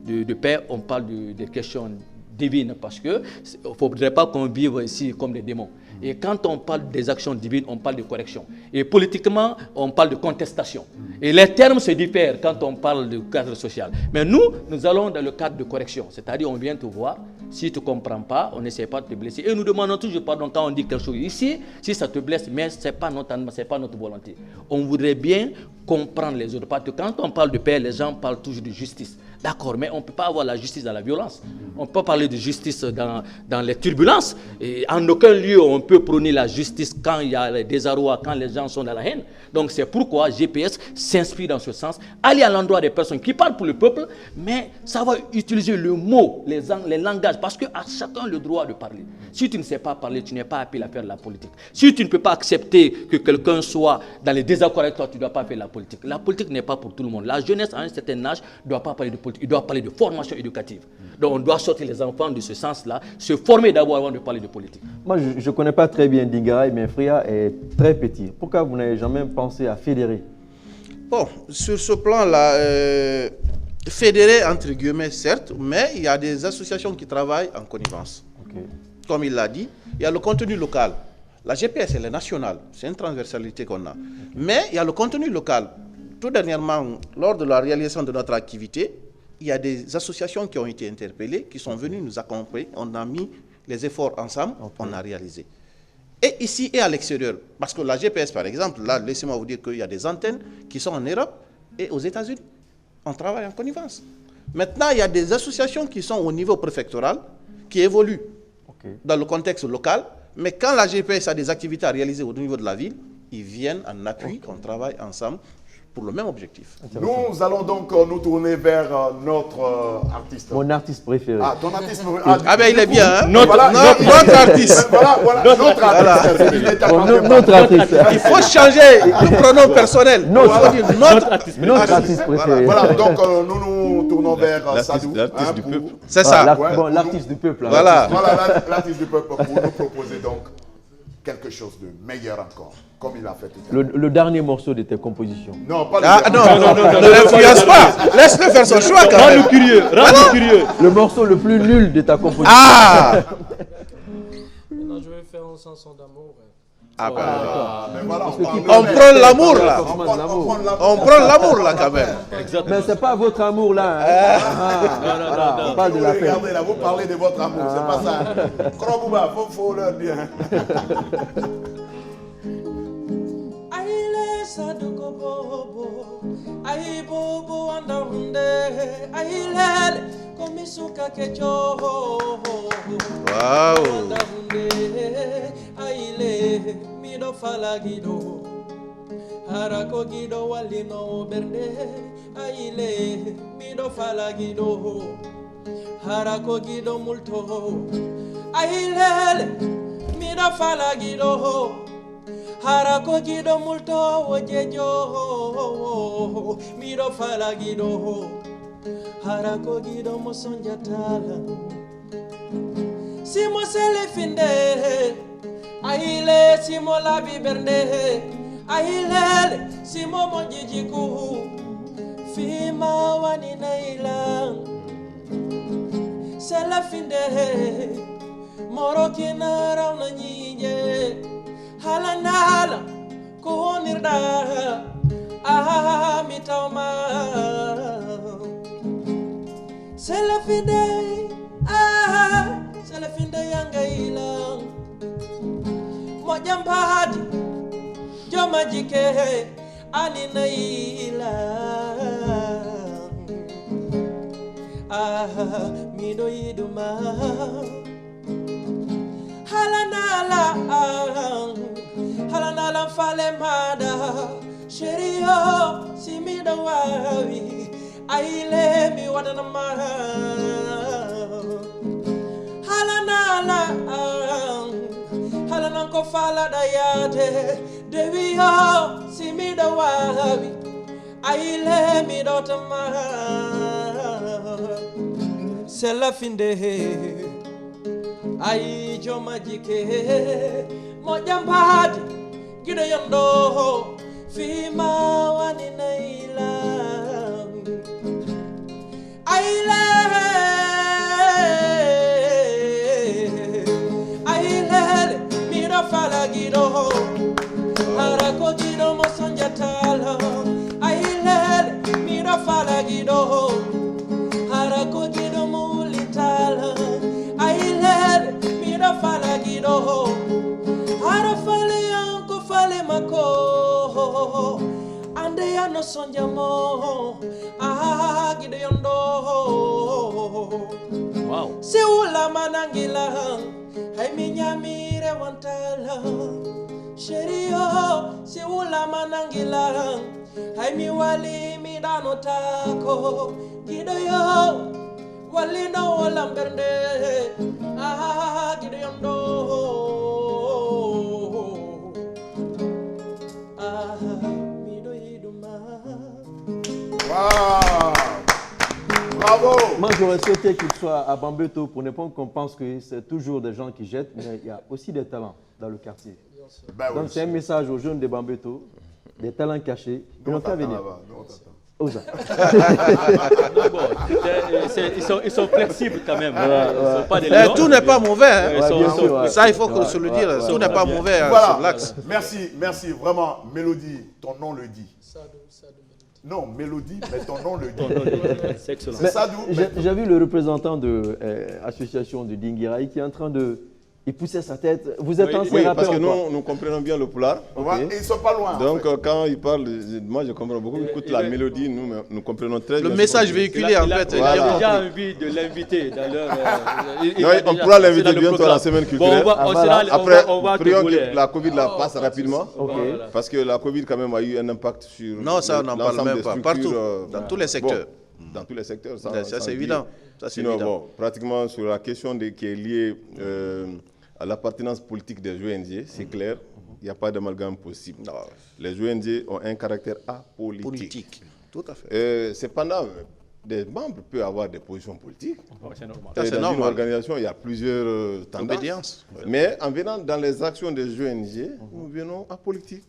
de paix, on parle de questions divines. Parce qu'il ne faudrait pas qu'on vive ici comme des démons. Et quand on parle des actions divines, on parle de correction. Et politiquement, on parle de contestation. Et les termes se diffèrent quand on parle de cadre social. Mais nous allons dans le cadre de correction. C'est-à-dire, on vient te voir. Si tu ne comprends pas, on n'essaie pas de te blesser. Et nous demandons toujours pardon quand on dit quelque chose. Ici, si ça te blesse, mais ce n'est pas notre volonté. On voudrait bien comprendre les autres. Parce que quand on parle de paix, les gens parlent toujours de justice. D'accord, mais on ne peut pas avoir la justice dans la violence. On ne peut pas parler de justice dans les turbulences. Et en aucun lieu, on peut prôner la justice quand il y a les désarrois, quand les gens sont dans la haine. Donc c'est pourquoi GPS s'inspire dans ce sens. Aller à l'endroit des personnes qui parlent pour le peuple, mais savoir utiliser le mot, les langages, parce qu'à chacun le droit de parler. Si tu ne sais pas parler, tu n'es pas appelé à faire de la politique. Si tu ne peux pas accepter que quelqu'un soit dans les désaccords avec toi, tu ne dois pas faire de la politique. La politique n'est pas pour tout le monde. La jeunesse, à un certain âge, ne doit pas parler de politique. Il doit parler de formation éducative. Donc on doit sortir les enfants de ce sens-là, se former d'abord avant de parler de politique. Moi, je ne connais pas très bien Dingaray, mais Fria est très petit. Pourquoi vous n'avez jamais pensé à fédérer? Bon, sur ce plan-là, fédérer entre guillemets, certes, mais il y a des associations qui travaillent en connivence. Okay. Comme il l'a dit, il y a le contenu local. La GPS, elle est nationale, c'est une transversalité qu'on a. Okay. Mais il y a le contenu local. Tout dernièrement, lors de la réalisation de notre activité, il y a des associations qui ont été interpellées, qui sont venues nous accompagner. On a mis les efforts ensemble, on a réalisé. Et ici et à l'extérieur, parce que la GPS, par exemple, là, laissez-moi vous dire qu'il y a des antennes qui sont en Europe et aux États-Unis. On travaille en connivence. Maintenant, il y a des associations qui sont au niveau préfectoral, qui évoluent dans le contexte local, mais quand la GPS a des activités à réaliser au niveau de la ville, ils viennent en appui, on travaille ensemble. pour le même objectif. Nous allons donc nous tourner vers notre artiste. Mon artiste préféré. Ah, ton artiste préféré. Ah ben il est bien, hein? Notre Artiste. Voilà, notre artiste. Il est Bon, notre artiste. Il faut changer le pronom personnel. Notre artiste préféré. Voilà, donc nous nous tournons vers Sadou. L'artiste du peuple. C'est ça. Bon, l'artiste du peuple. hein. Voilà. Voilà, l'artiste du peuple pour nous proposer donc quelque chose de meilleur encore, comme il a fait tout à l'heure. Le dernier morceau de tes compositions. Non, pas Ah le non, ne l'influence pas. Laisse-le faire son choix quand même. Rends-nous curieux, rends-nous curieux. Le morceau le plus nul de ta composition. Ah Maintenant, je vais faire une chanson d'amour. Ah ben, Mais voilà, on prend l'amour là. on prend l'amour. On prend l'amour là quand même. Exactement. Mais c'est pas votre amour là. Hein. Voilà, on parle de la paix. Regardez là, vous parlez de votre amour, c'est pas ça. Krobouba, faut leur dire. Aile saduko bobo, ai bobo anda hunde, aile komisuka kecho. Waouh. Anda hunde, aile mido falagido, harako gido walino bernde, aile mido falagido, harako gido multo, aile mido falagido. Harako gido multo wojejo miro falagido harako gido mosonjatala simo selefinde aile simo labi bernde aile simo mojijiku fima wani naila selefinde morokina rauna nyije halanala kunirda mitoma selafinde yangaila mojambadi jomajike aninaila midoiduma halanala fale mada sherio simida wawi aile mi wadana ma halana ko fala dayate devio simida wawi aile mi dotama selafinde ai joma jike mojambadi gido yondo fima wani naila aile miro fala gido harako gido mosonjatala aile miro fala gido harako gido mulitala aile miro fala gido hara fale yanko fale mako ande ya no sonjamo gido yondo Wow. si ula manangila hai minyamire wantala sherio si ula manangila hai miwali midano tako gido yo walino walamberde gido yondo mido iduma. Wow. Bravo. Moi, j'aurais souhaité qu'il soit à Bambeto pour ne pas qu'on pense que c'est toujours des gens qui jettent, mais il y a aussi des talents dans le quartier. Ben oui. Donc, c'est un message aux jeunes de Bambeto, des talents cachés. Ils n'ont qu'à venir. Osa. Ils sont flexibles quand même. Ils sont pas des lions. Tout n'est pas mauvais. Hein. Ils sont- bien sûr, ouais. Ça, il faut se le dire. Tout n'est pas mauvais hein, Voilà. sur l'axe. Merci, vraiment. Mélodie, ton nom le dit. Non, Mélodie, mais ton nom le dit. C'est excellent. C'est Sadou. J'ai vu le représentant de l'association de Dinguiraï qui est en train de il poussait sa tête. Vous êtes ancien Oui, rappeur parce que ou quoi? nous comprenons bien le poulard. Ouais, ils ne sont pas loin. Donc, quand il parle, moi je comprends beaucoup. Écoute la mélodie, nous comprenons très bien. Le message véhiculé, en fait. Il a déjà envie de l'inviter dans leur. On pourra l'inviter bientôt à la semaine culturelle. Après, prions que la Covid la passe rapidement. Parce que la Covid, quand même, a eu un impact sur. Non, ça, on n'en parle même pas. Partout, dans tous les secteurs. Dans tous les secteurs, ça c'est évident. Sinon, bon, pratiquement sur la question qui est liée à l'appartenance politique des ONG, c'est clair, il n'y a pas d'amalgame possible. Non. Les ONG ont un caractère apolitique. Politique, tout à fait. Cependant, des membres peuvent avoir des positions politiques. C'est normal. Dans une organisation, il y a plusieurs tendances. Obédience. Mais en venant dans les actions des ONG, nous venons apolitiques.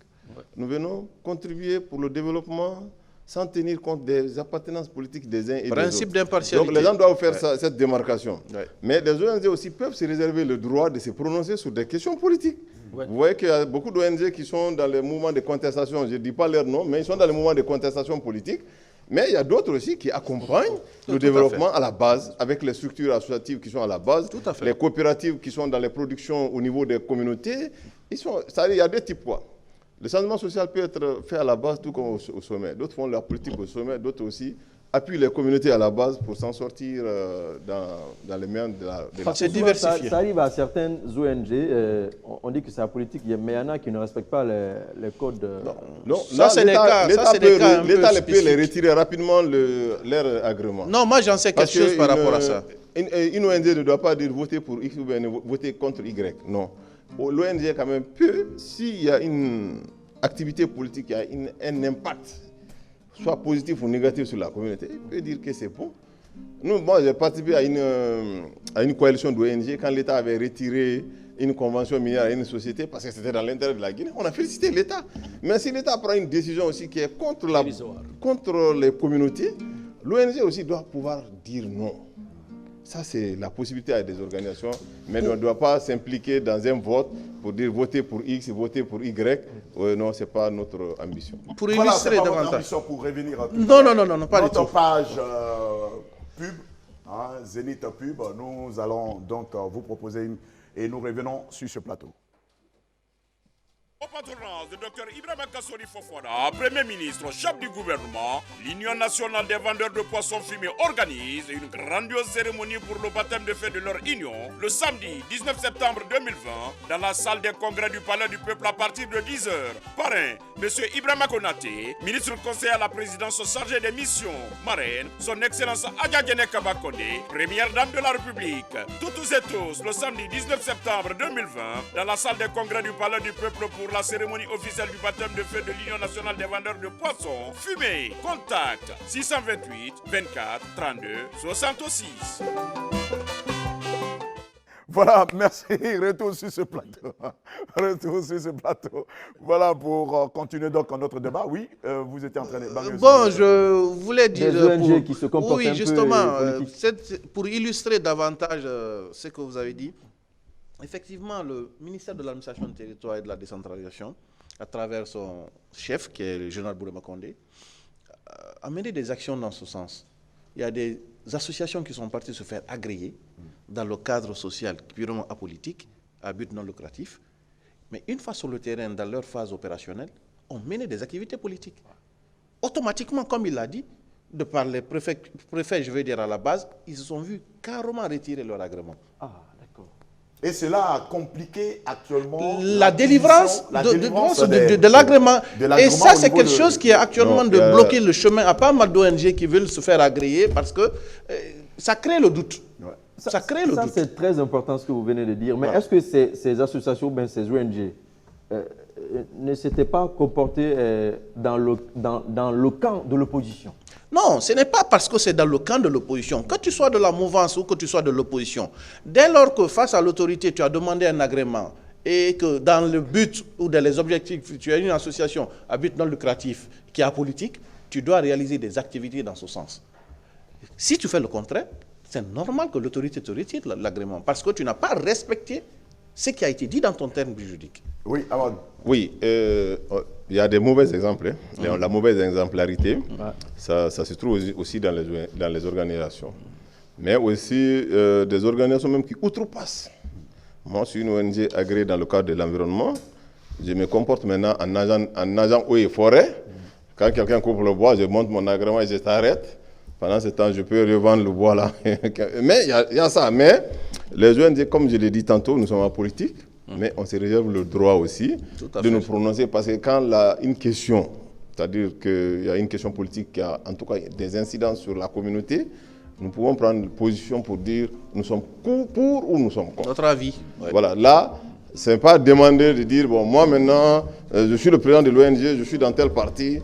Nous venons contribuer pour le développement sans tenir compte des appartenances politiques des uns et des autres. Principe d'impartialité. Donc les gens doivent faire cette démarcation. Mais les ONG aussi peuvent se réserver le droit de se prononcer sur des questions politiques. Vous voyez qu'il y a beaucoup d'ONG qui sont dans les mouvements de contestation, je ne dis pas leur nom, mais ils sont dans les mouvements de contestation politique. Mais il y a d'autres aussi qui accompagnent le développement à la base, avec les structures associatives qui sont à la base, les coopératives qui sont dans les productions au niveau des communautés. Il y a deux types. Le changement social peut être fait à la base tout comme au sommet. D'autres font la politique au sommet, d'autres aussi appuient les communautés à la base pour s'en sortir dans les mains de la... C'est diversifié. Ça arrive à certaines ONG, on dit que c'est la politique, mais il y en a qui ne respectent pas les codes. Non, ça c'est des cas. L'État peut les retirer rapidement leur agrément. Non, moi j'en sais quelque chose par rapport à ça. Une ONG ne doit pas dire voter pour X ou bien voter contre Y. Non. L'ONG quand même peut, s'il y a une activité politique, il y a un impact, soit positif ou négatif sur la communauté, il peut dire que c'est bon. Moi j'ai participé à une coalition d'ONG quand l'État avait retiré une convention minière à une société parce que c'était dans l'intérêt de la Guinée. On a félicité l'État. Mais si l'État prend une décision aussi qui est contre les communautés, l'ONG aussi doit pouvoir dire non. Ça, c'est la possibilité à des organisations, mais on ne doit pas s'impliquer dans un vote pour dire voter pour X, voter pour Y. Non, ce n'est pas notre ambition. Pour illustrer davantage. davantage. Ambition pour revenir Non, pas du tout. Notre page pub, Zénith Pub, nous allons donc vous proposer et nous revenons sur ce plateau. Au patronage de Dr Ibrahima Kassori Fofana, Premier ministre, chef du gouvernement, l'Union nationale des vendeurs de poissons fumés organise une grandiose cérémonie pour le baptême de feu de leur union le samedi 19 septembre 2020 dans la salle des congrès du Palais du Peuple à partir de 10h. Parrain, M. Ibrahima Konaté, ministre conseiller à la présidence chargé des missions marraine, son Excellence Adja Diéné Kabakonde, première dame de la République. Toutes et tous, le samedi 19 septembre 2020 dans la salle des congrès du Palais du Peuple pour la cérémonie officielle du baptême de feu de l'Union nationale des vendeurs de poissons fumés. Contact 628 24 32 66. Voilà, merci. Retour sur ce plateau. Retour sur ce plateau. Voilà pour continuer donc notre débat. Oui, vous étiez en train de... Bon, je voulais dire... Des ONG qui se comportent oui, un justement, peu pour illustrer davantage ce que vous avez dit, effectivement, le ministère de l'Administration du Territoire et de la Décentralisation, à travers son chef, qui est le général Bourema Condé, a mené des actions dans ce sens. Il y a des associations qui sont parties se faire agréer dans le cadre social purement apolitique, à but non lucratif, mais une fois sur le terrain, dans leur phase opérationnelle, ont mené des activités politiques. Automatiquement, comme il l'a dit, de par les préfets, je veux dire à la base, ils se sont vus carrément retirer leur agrément. Et cela a compliqué actuellement la délivrance de l'agrément. Et ça, c'est quelque chose qui est actuellement de bloquer le chemin à pas mal d'ONG qui veulent se faire agréer parce que ça crée le doute. Ouais. Ça crée le doute. C'est très important ce que vous venez de dire. Mais est-ce que ces associations, ces ONG, ne s'étaient pas comportées dans le camp de l'opposition? Non, ce n'est pas parce que c'est dans le camp de l'opposition. Que tu sois de la mouvance ou que tu sois de l'opposition, dès lors que face à l'autorité, tu as demandé un agrément et que dans le but ou dans les objectifs, tu as une association à but non lucratif qui est apolitique, tu dois réaliser des activités dans ce sens. Si tu fais le contraire, c'est normal que l'autorité te retire l'agrément parce que tu n'as pas respecté ce qui a été dit dans ton terme juridique. Oui, Amad. Oui, il y a des mauvais exemples. La mauvaise exemplarité, ça se trouve aussi dans les organisations. Mais aussi des organisations même qui outrepassent Moi, je suis une ONG agréée dans le cadre de l'environnement. Je me comporte maintenant en agent eau et forêt. Quand quelqu'un coupe le bois, je monte mon agrément et je t'arrête. Pendant ce temps, je peux revendre le bois là. Mais il y a ça. Mais les ONG, comme je l'ai dit tantôt, nous sommes en politique. Mais on se réserve le droit aussi de nous prononcer. Parce que quand une question, c'est-à-dire qu'il y a une question politique qui a en tout cas des incidences sur la communauté, nous pouvons prendre position pour dire nous sommes pour ou nous sommes contre. Notre avis. Ouais. Voilà, là, ce n'est pas demander de dire, bon, moi maintenant, je suis le président de l'ONG, je suis dans tel parti,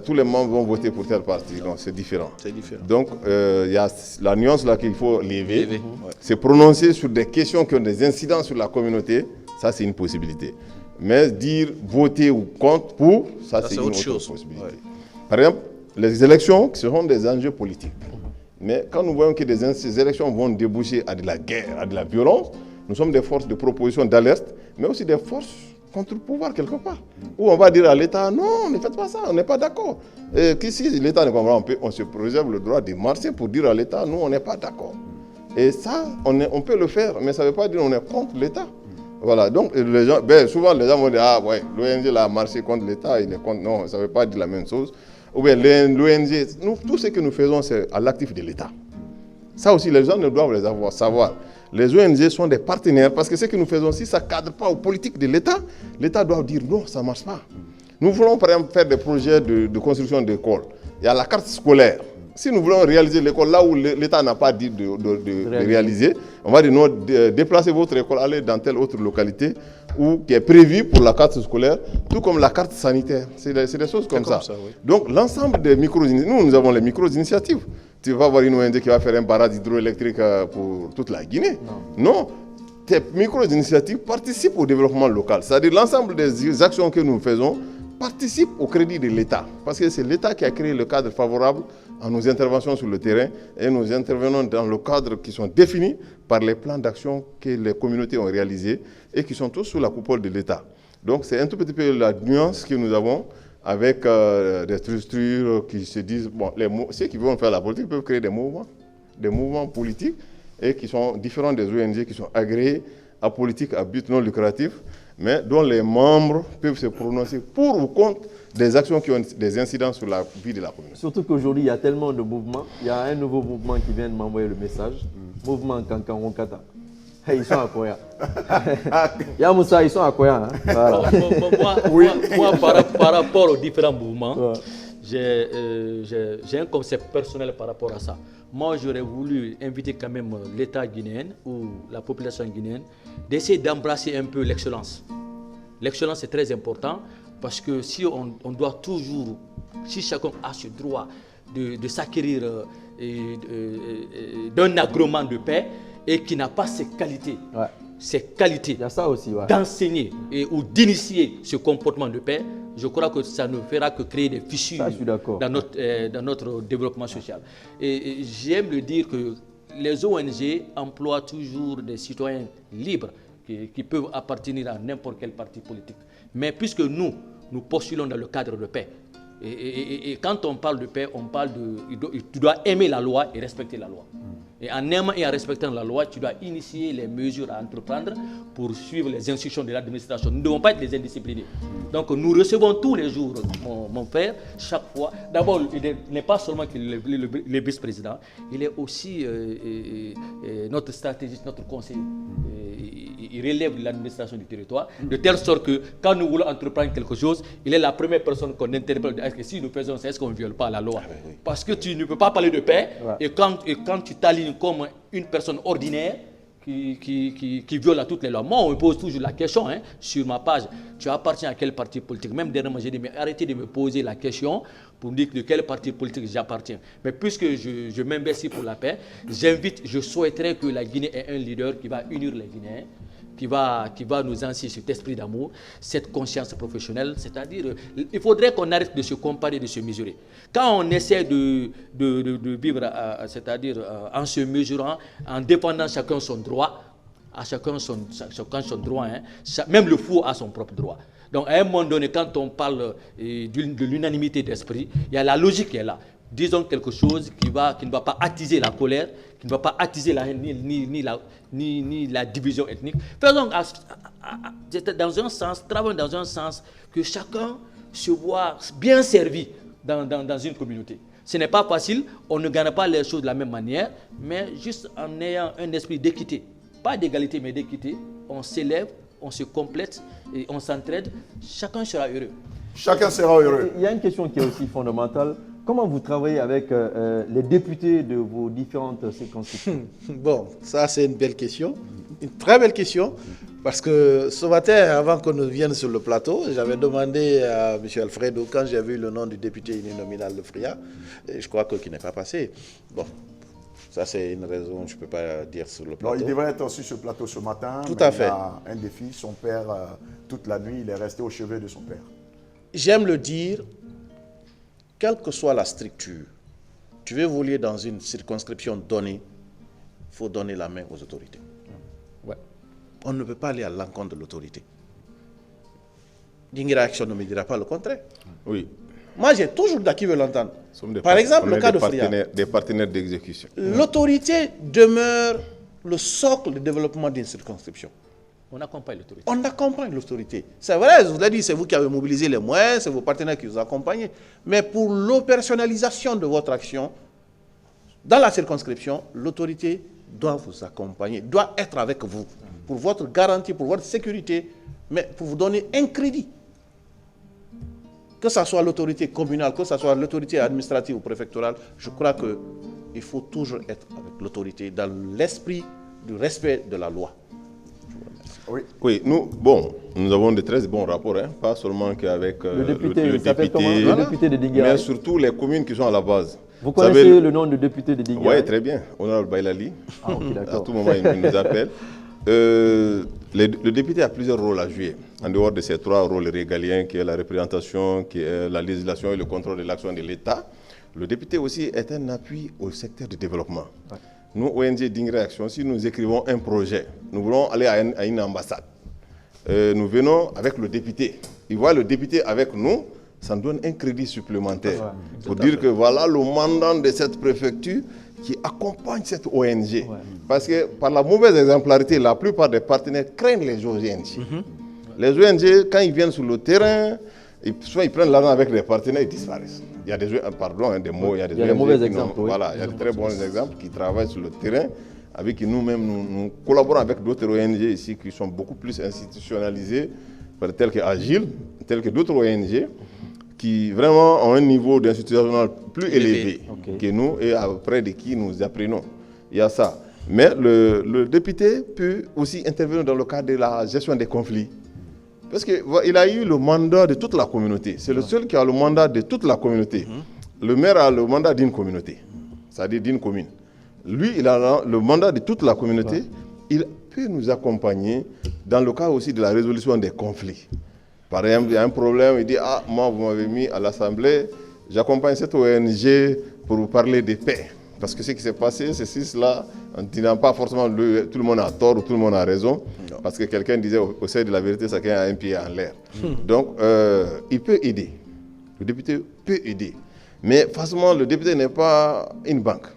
tous les membres vont voter pour tel parti. Non, c'est différent. C'est différent. Donc, il y a la nuance là qu'il faut lever. Ouais. C'est prononcer sur des questions qui ont des incidences sur la communauté, ça c'est une possibilité. Mais dire voter ou contre pour, ça c'est une autre chose. Possibilité. Ouais. Par exemple, les élections, ce sont des enjeux politiques. Mais quand nous voyons que ces élections vont déboucher à de la guerre, à de la violence, nous sommes des forces de proposition, d'alerte, mais aussi des forces contre le pouvoir quelque part. Où on va dire à l'État, non, ne faites pas ça, on n'est pas d'accord. Et si l'État ne comprend pas, on se réserve le droit de marcher pour dire à l'État, nous, on n'est pas d'accord. Et ça, on peut le faire, mais ça ne veut pas dire qu'on est contre l'État. Voilà, donc les gens, souvent les gens vont dire, ah ouais, l'ONG a marché contre l'État, il est contre. Non, ça ne veut pas dire la même chose. Ou bien l'ONG, tout ce que nous faisons, c'est à l'actif de l'État. Ça aussi, les gens ne doivent savoir. Les ONG sont des partenaires parce que ce que nous faisons, si ça ne cadre pas aux politiques de l'État, l'État doit dire non, ça ne marche pas. Nous voulons par exemple faire des projets de construction d'écoles. Il y a la carte scolaire. Si nous voulons réaliser l'école là où l'État n'a pas dit de réaliser, on va dire non, déplacer votre école, aller dans telle autre localité qui est prévue pour la carte scolaire, tout comme la carte sanitaire. C'est des choses comme ça. Oui. Donc l'ensemble des micro-initiatives, nous avons les micro-initiatives. Tu vas voir une ONG qui va faire un barrage hydroélectrique pour toute la Guinée. Non. Tes micro-initiatives participent au développement local. C'est-à-dire l'ensemble des actions que nous faisons participent au crédit de l'État. Parce que c'est l'État qui a créé le cadre favorable à nos interventions sur le terrain et nous intervenons dans le cadre qui sont définis par les plans d'action que les communautés ont réalisés et qui sont tous sous la coupole de l'État. Donc c'est un tout petit peu la nuance que nous avons avec des structures qui se disent, bon, ceux qui veulent faire la politique peuvent créer des mouvements politiques et qui sont différents des ONG qui sont agréés à politique à but non lucratif, mais dont les membres peuvent se prononcer pour ou contre des actions qui ont des incidences sur la vie de la communauté. Surtout qu'aujourd'hui, il y a tellement de mouvements. Il y a un nouveau mouvement qui vient de m'envoyer le message. Mouvement Kankan-Ronkata. Hey, ils sont à Koya. Yamoussa, ils sont à Koya. Hein. Voilà. Moi, par rapport aux différents mouvements, j'ai un concept personnel par rapport à ça. Moi, j'aurais voulu inviter quand même l'État guinéen ou la population guinéenne d'essayer d'embrasser un peu l'excellence. L'excellence est très important parce que si on doit toujours, si chacun a ce droit de s'acquérir d'un agrément de paix et qui n'a pas ses qualités, il y a ça aussi, d'enseigner ou d'initier ce comportement de paix, je crois que ça ne fera que créer des fissures dans notre développement social. Et j'aime le dire que les ONG emploient toujours des citoyens libres qui peuvent appartenir à n'importe quel parti politique. Mais puisque nous postulons dans le cadre de paix, et quand on parle de paix, on parle tu dois aimer la loi et respecter la loi. Et en aimant et en respectant la loi, tu dois initier les mesures à entreprendre pour suivre les instructions de l'administration. Nous ne devons pas être les indisciplinés. Donc nous recevons tous les jours, mon père, chaque fois. D'abord, il n'est pas seulement le vice-président, il est aussi notre stratégiste, notre conseiller. Il relève l'administration du territoire, de telle sorte que quand nous voulons entreprendre quelque chose, il est la première personne qu'on interpelle. Est-ce que si nous faisons ça, est-ce qu'on ne viole pas la loi? Parce que tu ne peux pas parler de paix et quand tu t'alignes comme une personne ordinaire qui viole à toutes les lois. Moi, on me pose toujours la question sur ma page. Tu appartiens à quel parti politique? Même dernièrement, j'ai dit, mais arrêtez de me poser la question pour me dire de quel parti politique j'appartiens. Mais puisque je m'investis pour la paix, je souhaiterais que la Guinée ait un leader qui va unir les Guinéens, qui va nous enseigner cet esprit d'amour, cette conscience professionnelle. C'est-à-dire, il faudrait qu'on arrête de se comparer, de se mesurer. Quand on essaie de vivre, c'est-à-dire en se mesurant, en défendant chacun son droit, à chacun son droit, même le fou a son propre droit. Donc à un moment donné, quand on parle de l'unanimité d'esprit, il y a la logique qui est là. disons quelque chose qui ne va pas attiser la colère, qui ne va pas attiser la haine ni la division ethnique. Faisons dans un sens, travaillons dans un sens que chacun se voit bien servi dans une communauté. Ce n'est pas facile, on ne gagne pas les choses de la même manière, mais juste en ayant un esprit d'équité, pas d'égalité mais d'équité, on s'élève, on se complète et on s'entraide, chacun sera heureux. Chacun sera heureux. Il y a une question qui est aussi fondamentale. Comment vous travaillez avec les députés de vos différentes circonscriptions? Bon, ça c'est une belle question, une très belle question, parce que ce matin, avant qu'on ne vienne sur le plateau, j'avais demandé à M. Alfredo, quand j'ai vu le nom du député uninominal de Fria, et je crois qu'il n'est pas passé. Bon, ça c'est une raison, je ne peux pas dire sur le plateau. Non, il devrait être aussi sur le plateau ce matin. Tout à fait. Il a un défi, son père, toute la nuit, il est resté au chevet de son père. J'aime le dire, quelle que soit la structure, tu veux évoluer dans une circonscription donnée, il faut donner la main aux autorités. Ouais. On ne peut pas aller à l'encontre de l'autorité. Dinguira Action ne me dira pas le contraire. Oui. Moi, j'ai toujours dit qui veut l'entendre. Sommes des Par exemple, le on est cas des de Fria. des partenaires d'exécution. L'autorité demeure le socle de développement d'une circonscription. On accompagne l'autorité. On accompagne l'autorité. C'est vrai, je vous l'ai dit, c'est vous qui avez mobilisé les moyens, c'est vos partenaires qui vous accompagnent. Mais pour l'opérationnalisation de votre action, dans la circonscription, l'autorité doit vous accompagner, doit être avec vous, pour votre garantie, pour votre sécurité, mais pour vous donner un crédit. Que ce soit l'autorité communale, que ce soit l'autorité administrative ou préfectorale, je crois qu'il faut toujours être avec l'autorité dans l'esprit du respect de la loi. Oui, nous avons de très bons rapports, hein, pas seulement qu'avec le député, le député de Dinguiraye. mais surtout les communes qui sont à la base. Vous connaissez le nom du député de Dinguiraye? Oui, très bien, Honorable Bailali. Ah, ok, d'accord. À tout moment, il nous appelle. Le député a plusieurs rôles à jouer, en dehors de ces trois rôles régaliens, qui est la représentation, qui est la législation et le contrôle de l'action de l'État. Le député aussi est un appui au secteur du développement. Ouais. Nous, ONG Dinguiraye Action, si nous écrivons un projet, nous voulons aller à une ambassade. Nous venons avec le député. Il voit le député avec nous, ça nous donne un crédit supplémentaire. Pour dire que voilà le mandant de cette préfecture qui accompagne cette ONG. Ouais. Parce que par la mauvaise exemplarité, la plupart des partenaires craignent les ONG. Les ONG, quand ils viennent sur le terrain, soit ils prennent l'argent avec les partenaires, ils disparaissent. Il y a des mauvais exemples. Voilà, il y a de très bons exemples qui travaillent sur le terrain, avec qui nous-mêmes, nous collaborons avec d'autres ONG ici qui sont beaucoup plus institutionnalisées, telles que Agile, telles que d'autres ONG, qui vraiment ont un niveau d'institutionnel plus élevé que nous et auprès de qui nous apprenons. Il y a ça. Mais le député peut aussi intervenir dans le cadre de la gestion des conflits. Parce qu'il a eu le mandat de toute la communauté. C'est le seul qui a le mandat de toute la communauté. Le maire a le mandat d'une communauté, c'est-à-dire d'une commune. Lui, il a le mandat de toute la communauté. Il peut nous accompagner dans le cas aussi de la résolution des conflits. Par exemple, il y a un problème, il dit « Ah, moi, vous m'avez mis à l'Assemblée, j'accompagne cette ONG pour vous parler de paix. » Parce que ce qui s'est passé, c'est cela, en disant pas forcément tout le monde a tort ou tout le monde a raison. Non. Parce que quelqu'un disait au sein de la vérité, chacun a un pied en l'air. Donc, il peut aider. Le député peut aider. Mais forcément, le député n'est pas une banque.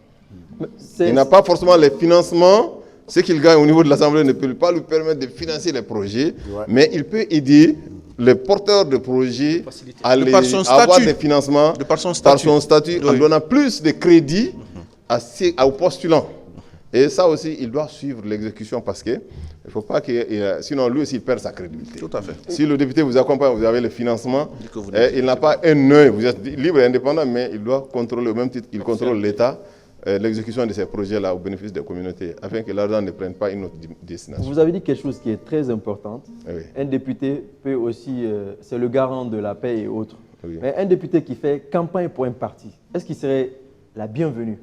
Il n'a pas forcément les financements. Ce qu'il gagne au niveau de l'Assemblée ne peut pas lui permettre de financer les projets. Mais il peut aider les porteurs de projets à avoir des financements par son statut, en donnant plus de crédits aux postulants. Et ça aussi, il doit suivre l'exécution parce que il ne faut pas que, sinon lui aussi il perd sa crédibilité. Tout à fait. Si le député vous accompagne, vous avez le financement, il n'a pas un œil, vous êtes libre et indépendant, mais il doit contrôler au même titre qu'il contrôle l'État, l'exécution de ces projets-là au bénéfice des communautés, afin que l'argent ne prenne pas une autre destination. Vous avez dit quelque chose qui est très important. Oui. Un député peut aussi, c'est le garant de la paix et autres. Oui. Mais un député qui fait campagne pour un parti, est-ce qu'il serait la bienvenue?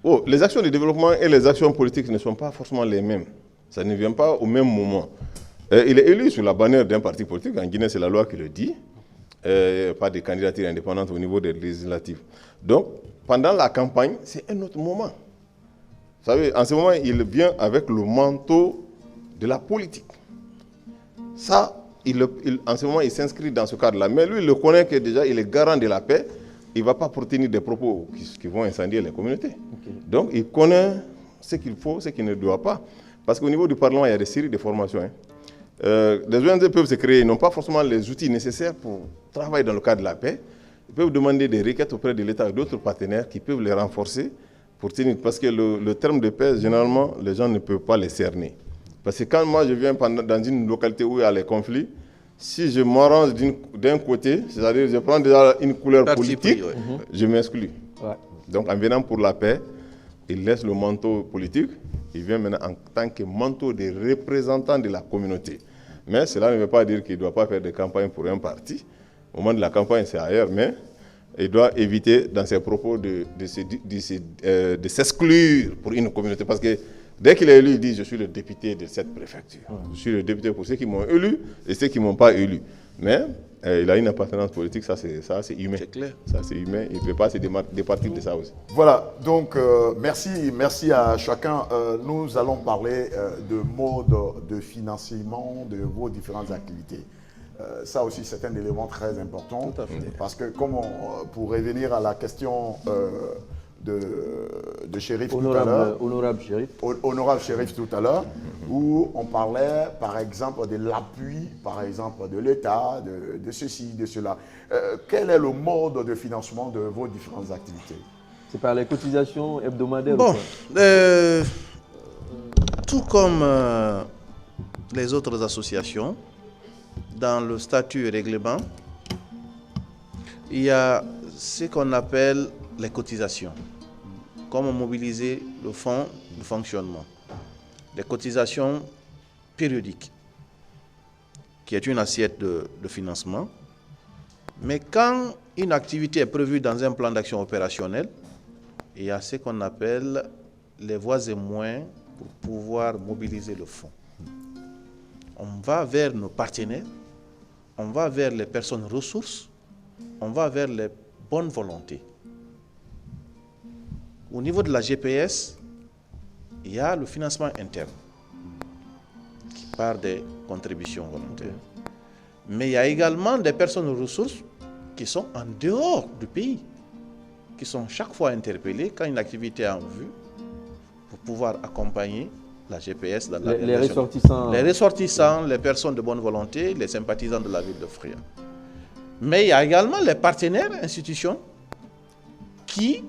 Oh, les actions de développement et les actions politiques ne sont pas forcément les mêmes. Ça ne vient pas au même moment. Il est élu sur la bannière d'un parti politique. En Guinée, c'est la loi qui le dit. Pas de candidature indépendante au niveau des législatives. Donc, pendant la campagne, c'est un autre moment. Vous savez, en ce moment, il vient avec le manteau de la politique. Ça, en ce moment, il s'inscrit dans ce cadre-là. Mais lui, il le connaît que déjà, il est garant de la paix. il ne va pas pour tenir des propos qui vont incendier les communautés. Donc, il connaît ce qu'il faut, ce qu'il ne doit pas. Parce qu'au niveau du Parlement, il y a des séries de formations. Les ONG peuvent se créer, ils n'ont pas forcément les outils nécessaires pour travailler dans le cadre de la paix. Ils peuvent demander des requêtes auprès de l'État et d'autres partenaires qui peuvent les renforcer pour tenir. Parce que le terme de paix, généralement, les gens ne peuvent pas les cerner. Parce que quand moi je viens dans une localité où il y a les conflits, si je m'arrange d'un côté, c'est-à-dire je prends déjà une couleur politique, je m'exclus. Ouais. Donc en venant pour la paix, il laisse le manteau politique, il vient maintenant en tant que manteau des représentants de la communauté. Mais cela ne veut pas dire qu'il ne doit pas faire de campagne pour un parti. Au moment de la campagne, c'est ailleurs, mais il doit éviter dans ses propos de s'exclure pour une communauté. Parce que dès qu'il est élu, il dit « je suis le député de cette préfecture ». Je suis le député pour ceux qui m'ont élu et ceux qui ne m'ont pas élu. Mais il a une appartenance politique, ça c'est humain. C'est clair. Ça c'est humain, il ne peut pas se départir de ça aussi. Voilà, donc merci à chacun. Nous allons parler de mode de financement de vos différentes activités. Ça aussi c'est un élément très important. Tout à fait. Parce que pour revenir à la question de Chérif tout à l'heure. Honorable Chérif tout à l'heure, où on parlait par exemple de l'appui, par exemple de l'État, de ceci, de cela. Quel est le mode de financement de vos différentes activités? C'est par les cotisations hebdomadaires? Bon, tout comme les autres associations, dans le statut et règlement, il y a ce qu'on appelle les cotisations. Comment mobiliser le fonds de fonctionnement. Les cotisations périodiques, qui est une assiette de financement. Mais quand une activité est prévue dans un plan d'action opérationnel, il y a ce qu'on appelle les voies et moyens pour pouvoir mobiliser le fonds. On va vers nos partenaires, on va vers les personnes ressources, on va vers les bonnes volontés. Au niveau de la GPS, il y a le financement interne qui part des contributions volontaires. Mais il y a également des personnes ressources qui sont en dehors du pays, qui sont chaque fois interpellées quand une activité est en vue pour pouvoir accompagner la GPS dans la les ressortissants. Les ressortissants, les personnes de bonne volonté, les sympathisants de la ville de Fria. Mais il y a également les partenaires, institutions, qui,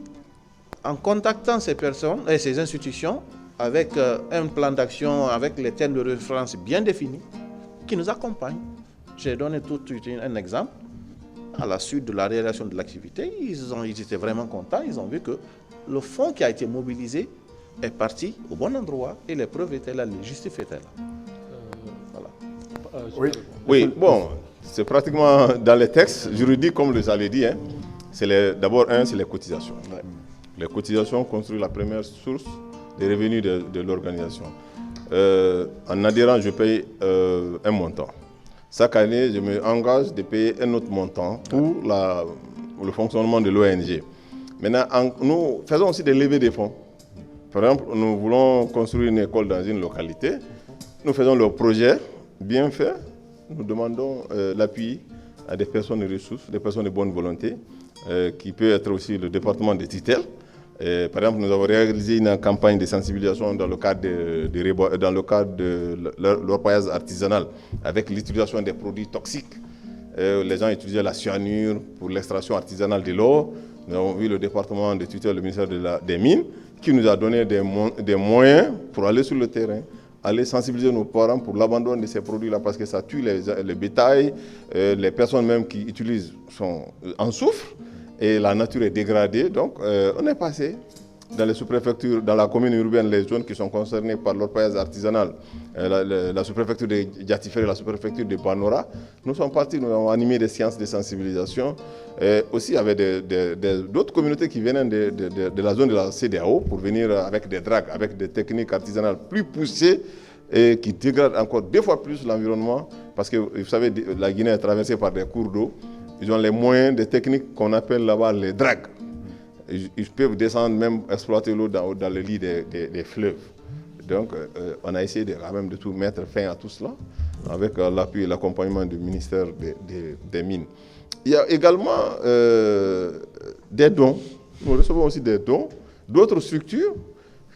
en contactant ces personnes et ces institutions, avec un plan d'action, avec les thèmes de référence bien définis, qui nous accompagnent. J'ai donné tout de suite un exemple. À la suite de la réalisation de l'activité, ils étaient vraiment contents. Ils ont vu que le fonds qui a été mobilisé est parti au bon endroit et les preuves étaient là, les justifs étaient là. Voilà. Oui, bon, c'est pratiquement dans les textes juridiques, comme vous l'avez dit, hein, d'abord, c'est les cotisations. Ouais. Les cotisations constituent la première source des revenus de l'organisation. En adhérant, je paye un montant. Chaque année, je me engage de payer un autre montant pour le fonctionnement de l'ONG. Maintenant, nous faisons aussi des levées de fonds. Par exemple, nous voulons construire une école dans une localité. Nous faisons le projet bien fait. Nous demandons l'appui à des personnes de ressources, des personnes de bonne volonté, qui peut être aussi le département de tutelle. Par exemple, nous avons réalisé une campagne de sensibilisation dans le cadre de l'orpaillage artisanal avec l'utilisation des produits toxiques. Les gens utilisaient la cyanure pour l'extraction artisanale de l'eau. Nous avons vu le département de tutelle, le ministère des Mines, qui nous a donné des moyens pour aller sur le terrain, aller sensibiliser nos parents pour l'abandon de ces produits-là parce que ça tue les bétails, les personnes même qui utilisent en souffrent. Et la nature est dégradée, donc on est passé dans les sous-préfectures, dans la commune urbaine, les zones qui sont concernées par l'orpaillage artisanal, la sous-préfecture de Diatiféré, la sous-préfecture de Banora. Nous sommes partis, nous avons animé des séances de sensibilisation. Aussi, il y avait d'autres communautés qui venaient de la zone de la CEDEAO pour venir avec des dragues, avec des techniques artisanales plus poussées et qui dégradent encore 2 fois plus l'environnement. Parce que, vous savez, la Guinée est traversée par des cours d'eau. Ils ont les moyens, des techniques qu'on appelle là-bas les dragues. Ils peuvent descendre, même exploiter l'eau dans le lit des fleuves. Donc, on a essayé de tout mettre fin à tout cela, avec l'appui et l'accompagnement du ministère des Mines. il y a également des dons. Nous recevons aussi des dons d'autres structures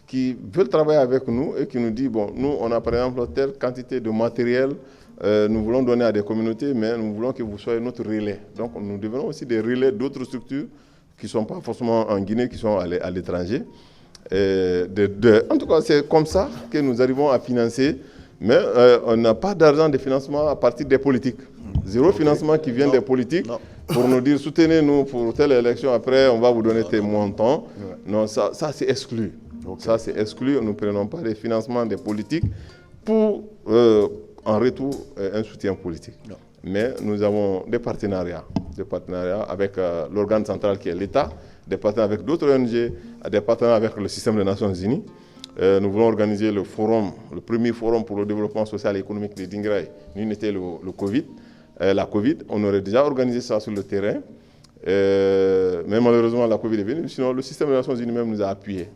qui veulent travailler avec nous et qui nous disent, bon, nous, on a par exemple telle quantité de matériel, nous voulons donner à des communautés, mais nous voulons que vous soyez notre relais. Donc, nous devenons aussi des relais d'autres structures qui ne sont pas forcément en Guinée, qui sont à l'étranger. En tout cas, c'est comme ça que nous arrivons à financer, mais on n'a pas d'argent de financement à partir des politiques. Zéro financement qui vient des politiques pour nous dire soutenez-nous pour telle élection, après on va vous donner tes montants. Non, ça c'est exclu. Ça c'est exclu, nous ne prenons pas les financements des politiques pour en retour un soutien politique. Mais nous avons des partenariats avec l'organe central qui est l'État, des partenariats avec d'autres ONG, des partenariats avec le système des Nations Unies. Nous voulons organiser le premier forum pour le développement social et économique de Dingraï. Nous était la Covid. On aurait déjà organisé ça sur le terrain. Mais malheureusement, la Covid est venue. Sinon, le système des Nations Unies même nous a appuyés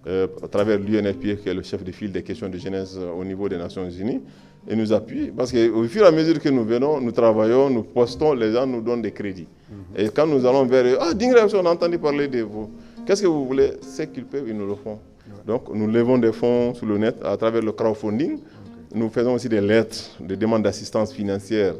à travers l'UNFPA, qui est le chef de file des questions de jeunesse au niveau des Nations Unies. Et nous appuie parce qu'au fur et à mesure que nous venons, nous travaillons, nous postons, les gens nous donnent des crédits. Et quand nous allons vers eux, ah, Dingraï, on a entendu parler de vous. Qu'est-ce que vous voulez? C'est qu'ils peuvent, ils nous le font. Donc, nous levons des fonds sur le net à travers le crowdfunding. Nous faisons aussi des lettres de demande d'assistance financière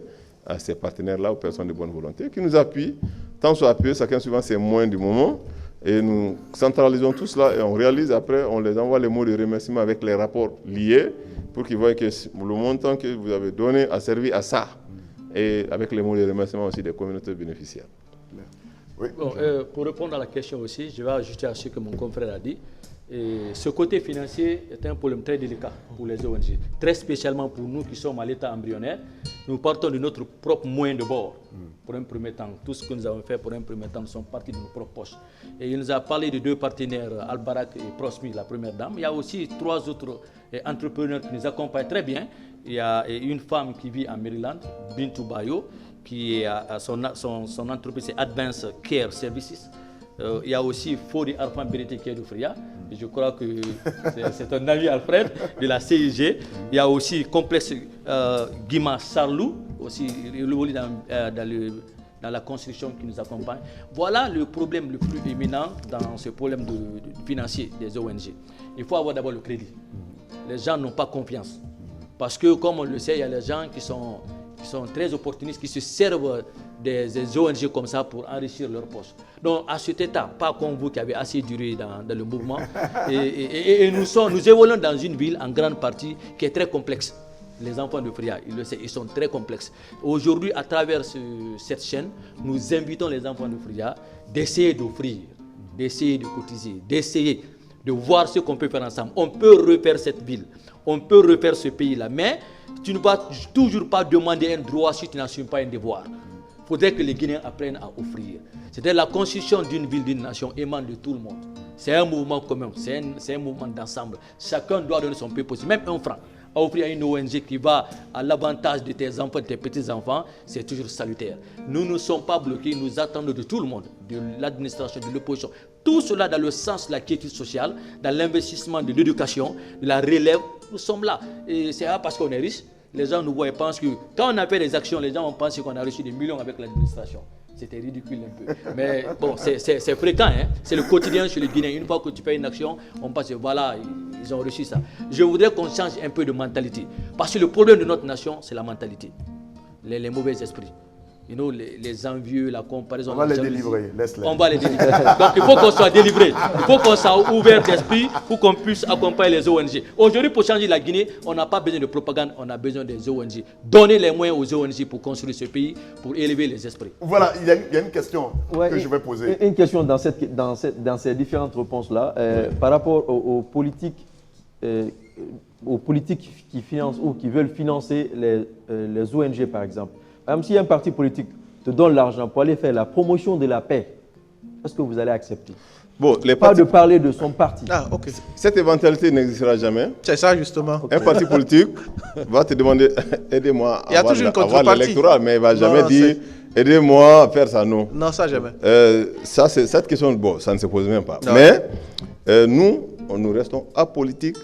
à ces partenaires-là, aux personnes de bonne volonté, qui nous appuient. Tant soit appuyé, chacun suivant ses moyens du moment. Et nous centralisons tout cela et on réalise après, on les envoie les mots de remerciement avec les rapports liés pour qu'ils voient que le montant que vous avez donné a servi à ça. Et avec les mots de remerciement aussi des communautés bénéficiaires. Oui. Bon, pour répondre à la question aussi, je vais ajouter à ce que mon confrère a dit. Et ce côté financier est un problème très délicat pour les ONG, très spécialement pour nous qui sommes à l'état embryonnaire. Nous partons de notre propre moyen de bord pour un premier temps. Tout ce que nous avons fait pour un premier temps, nous sommes partis de nos propres poches. Et il nous a parlé de deux partenaires, Al-Barak et Prosmi, la première dame. Il y a aussi 3 autres entrepreneurs qui nous accompagnent très bien. Il y a une femme qui vit en Maryland, Bintou Bayo, qui a son entreprise, c'est Advanced Care Services. Il y a aussi Fodi Arfan Berete qui est de Fria. Je crois que c'est un ami Alfred de la CIG. Il y a aussi Complexe Guima Sarlou, aussi dans la construction qui nous accompagne. Voilà le problème le plus éminent dans ce problème de financier des ONG. Il faut avoir d'abord le crédit. Les gens n'ont pas confiance. Parce que, comme on le sait, il y a des gens qui sont très opportunistes, qui se servent des ONG comme ça pour enrichir leur poche. Donc, à cet état, pas comme vous qui avez assez duré dans le mouvement, et nous évoluons dans une ville en grande partie qui est très complexe. Les enfants de Fria, ils le savent, ils sont très complexes. Aujourd'hui, à travers cette chaîne, nous invitons les enfants de Fria d'essayer d'offrir, d'essayer de cotiser, d'essayer de voir ce qu'on peut faire ensemble. On peut refaire cette ville, on peut refaire ce pays-là, mais tu ne vas toujours pas demander un droit si tu n'assumes pas un devoir. Il faudrait que les Guinéens apprennent à offrir. C'est-à-dire la construction d'une ville, d'une nation émane de tout le monde. C'est un mouvement commun, c'est un mouvement d'ensemble. Chacun doit donner son peu possible, même un franc. À offrir à une ONG qui va à l'avantage de tes enfants, de tes petits-enfants, c'est toujours salutaire. Nous ne sommes pas bloqués, nous attendons de tout le monde, de l'administration, de l'opposition. Tout cela dans le sens de la quiétude sociale, dans l'investissement de l'éducation, de la relève, nous sommes là. Et c'est parce qu'on est riche. Les gens nous voient et pensent que quand on a fait des actions, les gens ont pensé qu'on a reçu des millions avec l'administration. C'était ridicule un peu. Mais bon, c'est fréquent, hein? C'est le quotidien chez les Guinéens. Une fois que tu fais une action, on pense que voilà, ils ont reçu ça. Je voudrais qu'on change un peu de mentalité. Parce que le problème de notre nation, c'est la mentalité. Les mauvais esprits. You know, les envieux, la comparaison. On va les délivrer, laisse-les. On va les délivrer. Donc il faut qu'on soit délivré. Il faut qu'on soit ouvert d'esprit pour qu'on puisse accompagner les ONG. Aujourd'hui, pour changer la Guinée, on n'a pas besoin de propagande, on a besoin des ONG. Donner les moyens aux ONG pour construire ce pays, pour élever les esprits. Voilà, il y a une question que je vais poser. Une question dans ces différentes réponses-là, par rapport aux politiques qui financent ou qui veulent financer les ONG, par exemple. Même si un parti politique te donne l'argent pour aller faire la promotion de la paix, est-ce que vous allez accepter? Bon, pas de parler de son parti. Ah, ok. Cette éventualité n'existera jamais. C'est ça, justement. Un parti politique va te demander aidez-moi à avoir l'électorat, mais il ne va jamais dire aidez-moi à faire ça. Non. Non, ça jamais. Cette question, bon, ça ne se pose même pas. Non. Mais nous restons apolitiques.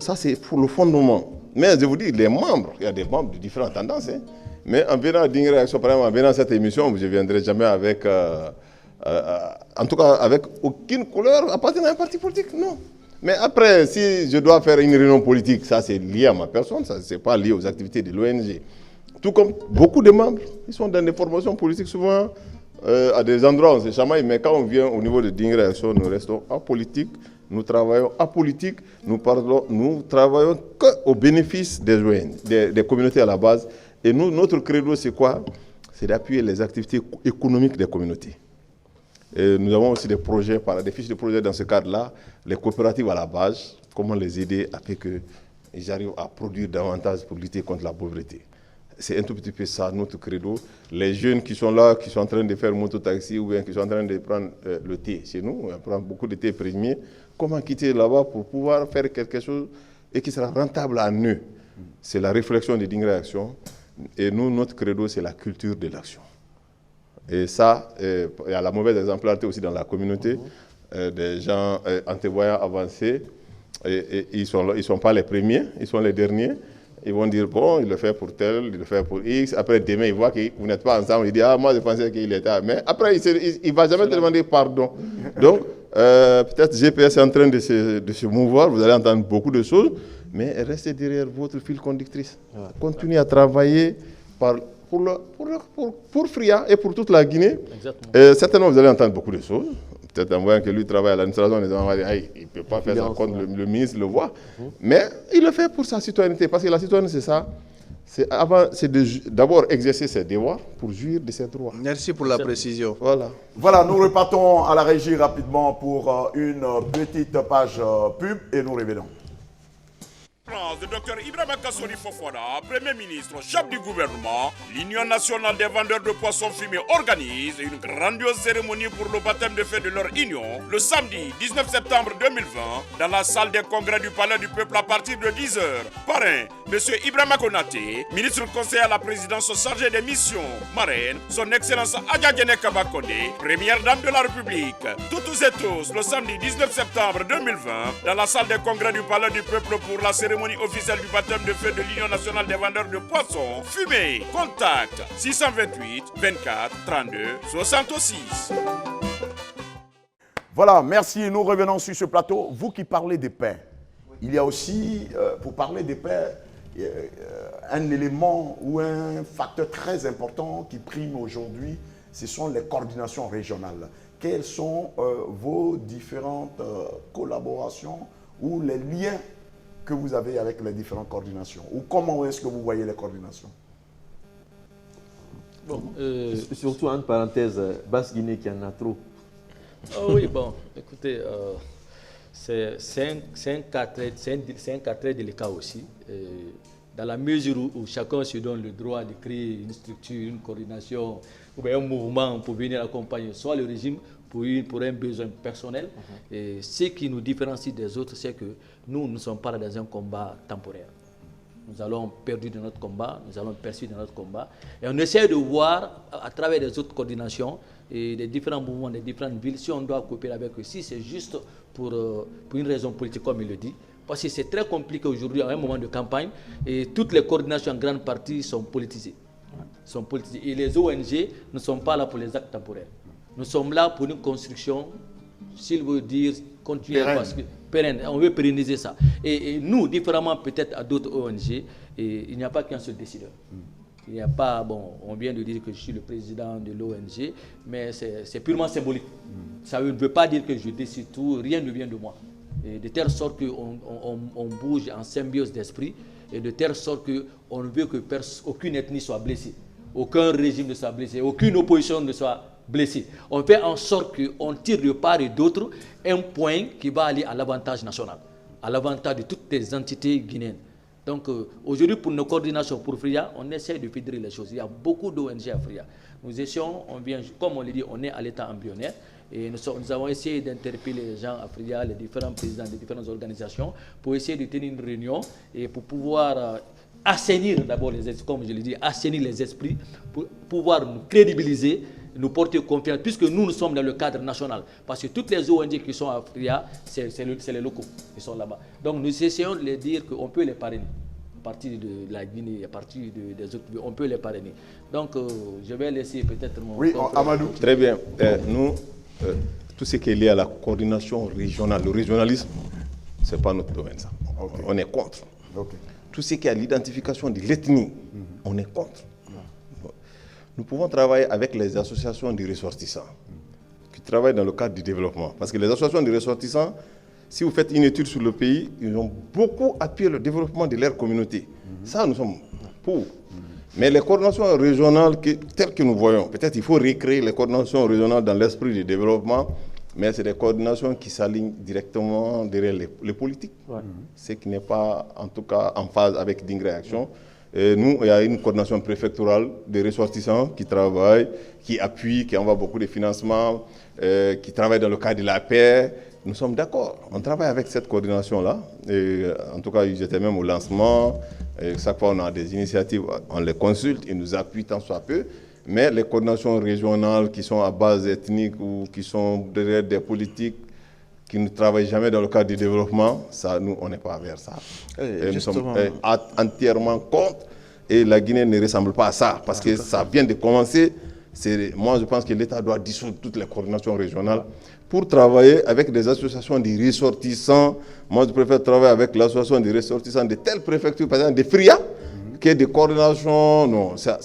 Ça, c'est pour le fondement. Mais je vous dis, les membres, il y a des membres de différentes tendances. Hein. Mais en venant à Dingue Réaction, par exemple, en venant à cette émission, je ne viendrai jamais avec, en tout cas, avec aucune couleur appartenant à un parti politique, non. Mais après, si je dois faire une réunion politique, ça c'est lié à ma personne, ça c'est pas lié aux activités de l'ONG. Tout comme beaucoup de membres, ils sont dans des formations politiques souvent à des endroits où on se chamaille, mais quand on vient au niveau de Dingue Réaction, nous restons apolitiques, nous travaillons apolitiques, nous travaillons qu'au bénéfice des ONG, des communautés à la base. Et nous, notre credo, c'est quoi? C'est d'appuyer les activités économiques des communautés. Et nous avons aussi des projets, des fiches de projets dans ce cadre-là, les coopératives à la base, comment les aider à faire qu'ils arrivent à produire davantage pour lutter contre la pauvreté. C'est un tout petit peu ça, notre credo. Les jeunes qui sont là, qui sont en train de faire mototaxi ou bien qui sont en train de prendre le thé chez nous, on prend beaucoup de thé primé, comment quitter là-bas pour pouvoir faire quelque chose et qui sera rentable à eux. C'est la réflexion de Dingue Réaction. Et nous, notre credo, c'est la culture de l'action. Et ça, il y a la mauvaise exemplarité aussi dans la communauté, des gens antévoyants avancés, et ils ne sont pas les premiers, ils sont les derniers. Ils vont dire, bon, il le fait pour tel, il le fait pour X. Après, demain, il voit que vous n'êtes pas ensemble. Il dit, ah, moi, je pensais qu'il était. Mais après, il ne va jamais te demander pardon. Donc, peut-être GPS est en train de se mouvoir. Vous allez entendre beaucoup de choses. Mais restez derrière votre fil conductrice. Continuez à travailler pour Fria et pour toute la Guinée. Certainement, vous allez entendre beaucoup de choses. Peut-être en voyant que lui travaille à l'administration, il ne peut pas faire ça quand le ministre le voit. Mais il le fait pour sa citoyenneté. Parce que la citoyenneté, c'est ça. C'est d'abord exercer ses devoirs pour jouir de ses droits. Merci pour la précision. Voilà, nous repartons à la régie rapidement pour une petite page pub et nous revenons. De Dr Ibrahima Kassori Fofana, Premier ministre, chef du gouvernement, l'Union nationale des vendeurs de poissons fumés organise une grandiose cérémonie pour le baptême de feu de leur union le samedi 19 septembre 2020 dans la salle des congrès du Palais du Peuple à partir de 10h. Parrain, M. Ibrahima Konaté, ministre conseiller à la présidence chargé des missions. Marraine, son Excellence Adjadjene Kabakonde, première dame de la République. Toutes et tous, le samedi 19 septembre 2020 dans la salle des congrès du Palais du Peuple pour la cérémonie officielle du baptême de feu de l'Union nationale des vendeurs de poissons fumés. Contact 628 24 32 66. Voilà, merci. Nous revenons sur ce plateau. Vous qui parlez des paix, il y a aussi, pour parler des paix, un élément ou un facteur très important qui prime aujourd'hui, ce sont les coordinations régionales. Quelles sont vos différentes collaborations ou les liens que vous avez avec les différentes coordinations? Ou comment est-ce que vous voyez les coordinations? Bon, surtout, entre parenthèses, Basse-Guinée qui en a trop. Oh oui, bon, écoutez, c'est un cas très délicat aussi, dans la mesure où chacun se donne le droit de créer une structure, une coordination, ou bien un mouvement pour venir accompagner soit le régime pour un besoin personnel. Et ce qui nous différencie des autres, c'est que nous ne sommes pas dans un combat temporaire. Nous allons perdre dans notre combat, nous allons persuader dans notre combat. Et on essaie de voir à travers les autres coordinations et des différents mouvements, des différentes villes, si on doit coopérer avec eux, si c'est juste pour une raison politique, comme il le dit. Parce que c'est très compliqué aujourd'hui, à un moment de campagne, et toutes les coordinations en grande partie sont politisées. Et les ONG ne sont pas là pour les actes temporaires. Nous sommes là pour une construction, s'il veut dire, continuer, parce que pérenne, on veut pérenniser ça. Et nous, différemment peut-être à d'autres ONG, il n'y a pas qu'un seul décideur. Il n'y a pas, bon, on vient de dire que je suis le président de l'ONG, mais c'est purement symbolique. Ça ne veut pas dire que je décide tout, rien ne vient de moi. Et de telle sorte qu'on bouge en symbiose d'esprit, et de telle sorte qu'on ne veut qu'aucune ethnie soit blessée, aucun régime ne soit blessé, aucune opposition ne soit blessée. On fait en sorte qu'on tire de part et d'autre un point qui va aller à l'avantage national, à l'avantage de toutes les entités guinéennes. Donc aujourd'hui, pour nos coordinations pour Fria, on essaie de fédérer les choses. Il y a beaucoup d'ONG à Fria. Nous essayons, comme on l'a dit, on est à l'état embryonnaire. Et nous avons essayé d'interpeller les gens à Fria, les différents présidents des différentes organisations, pour essayer de tenir une réunion et pour pouvoir assainir d'abord les esprits, comme je l'ai dit, assainir les esprits, pour pouvoir nous crédibiliser, nous porter confiance, puisque nous sommes dans le cadre national. Parce que toutes les ONG qui sont à Fria, c'est les locaux qui sont là-bas. Donc nous essayons de les dire qu'on peut les parrainer. partir de la Guinée, à partir des autres pays, on peut les parrainer. Donc, je vais laisser peut-être mon... Oui, Amadou. Très bien. Nous, tout ce qui est lié à la coordination régionale, le régionalisme, ce n'est pas notre domaine, ça. Okay. On est contre. Okay. Tout ce qui est à l'identification de l'ethnie, on est contre. Nous pouvons travailler avec les associations de ressortissants qui travaillent dans le cadre du développement. Parce que les associations de ressortissants, si vous faites une étude sur le pays, ils ont beaucoup appuyé le développement de leur communauté. Ça, nous sommes pour. Mais les coordinations régionales, telles que nous voyons, peut-être il faut recréer les coordinations régionales dans l'esprit du développement, mais c'est des coordinations qui s'alignent directement derrière les politiques. Ce qui n'est pas, en tout cas, en phase avec Dingré Action. Et nous, il y a une coordination préfectorale des ressortissants qui travaillent, qui appuient, qui envoient beaucoup de financements, qui travaillent dans le cadre de la paix. Nous sommes d'accord. On travaille avec cette coordination-là. En tout cas, ils étaient même au lancement. Et chaque fois, on a des initiatives, on les consulte, ils nous appuient tant soit peu. Mais les coordinations régionales qui sont à base ethnique ou qui sont derrière des politiques qui ne travaillent jamais dans le cadre du développement, ça, nous, on n'est pas vers ça. Et nous sommes entièrement contre. Et la Guinée ne ressemble pas à ça, parce que ça vient de commencer. Moi, je pense que l'État doit dissoudre toutes les coordinations régionales pour travailler avec des associations de ressortissants. Moi, je préfère travailler avec l'association des ressortissants de telles préfectures, par exemple des FRIA, que des coordinations. Non, ça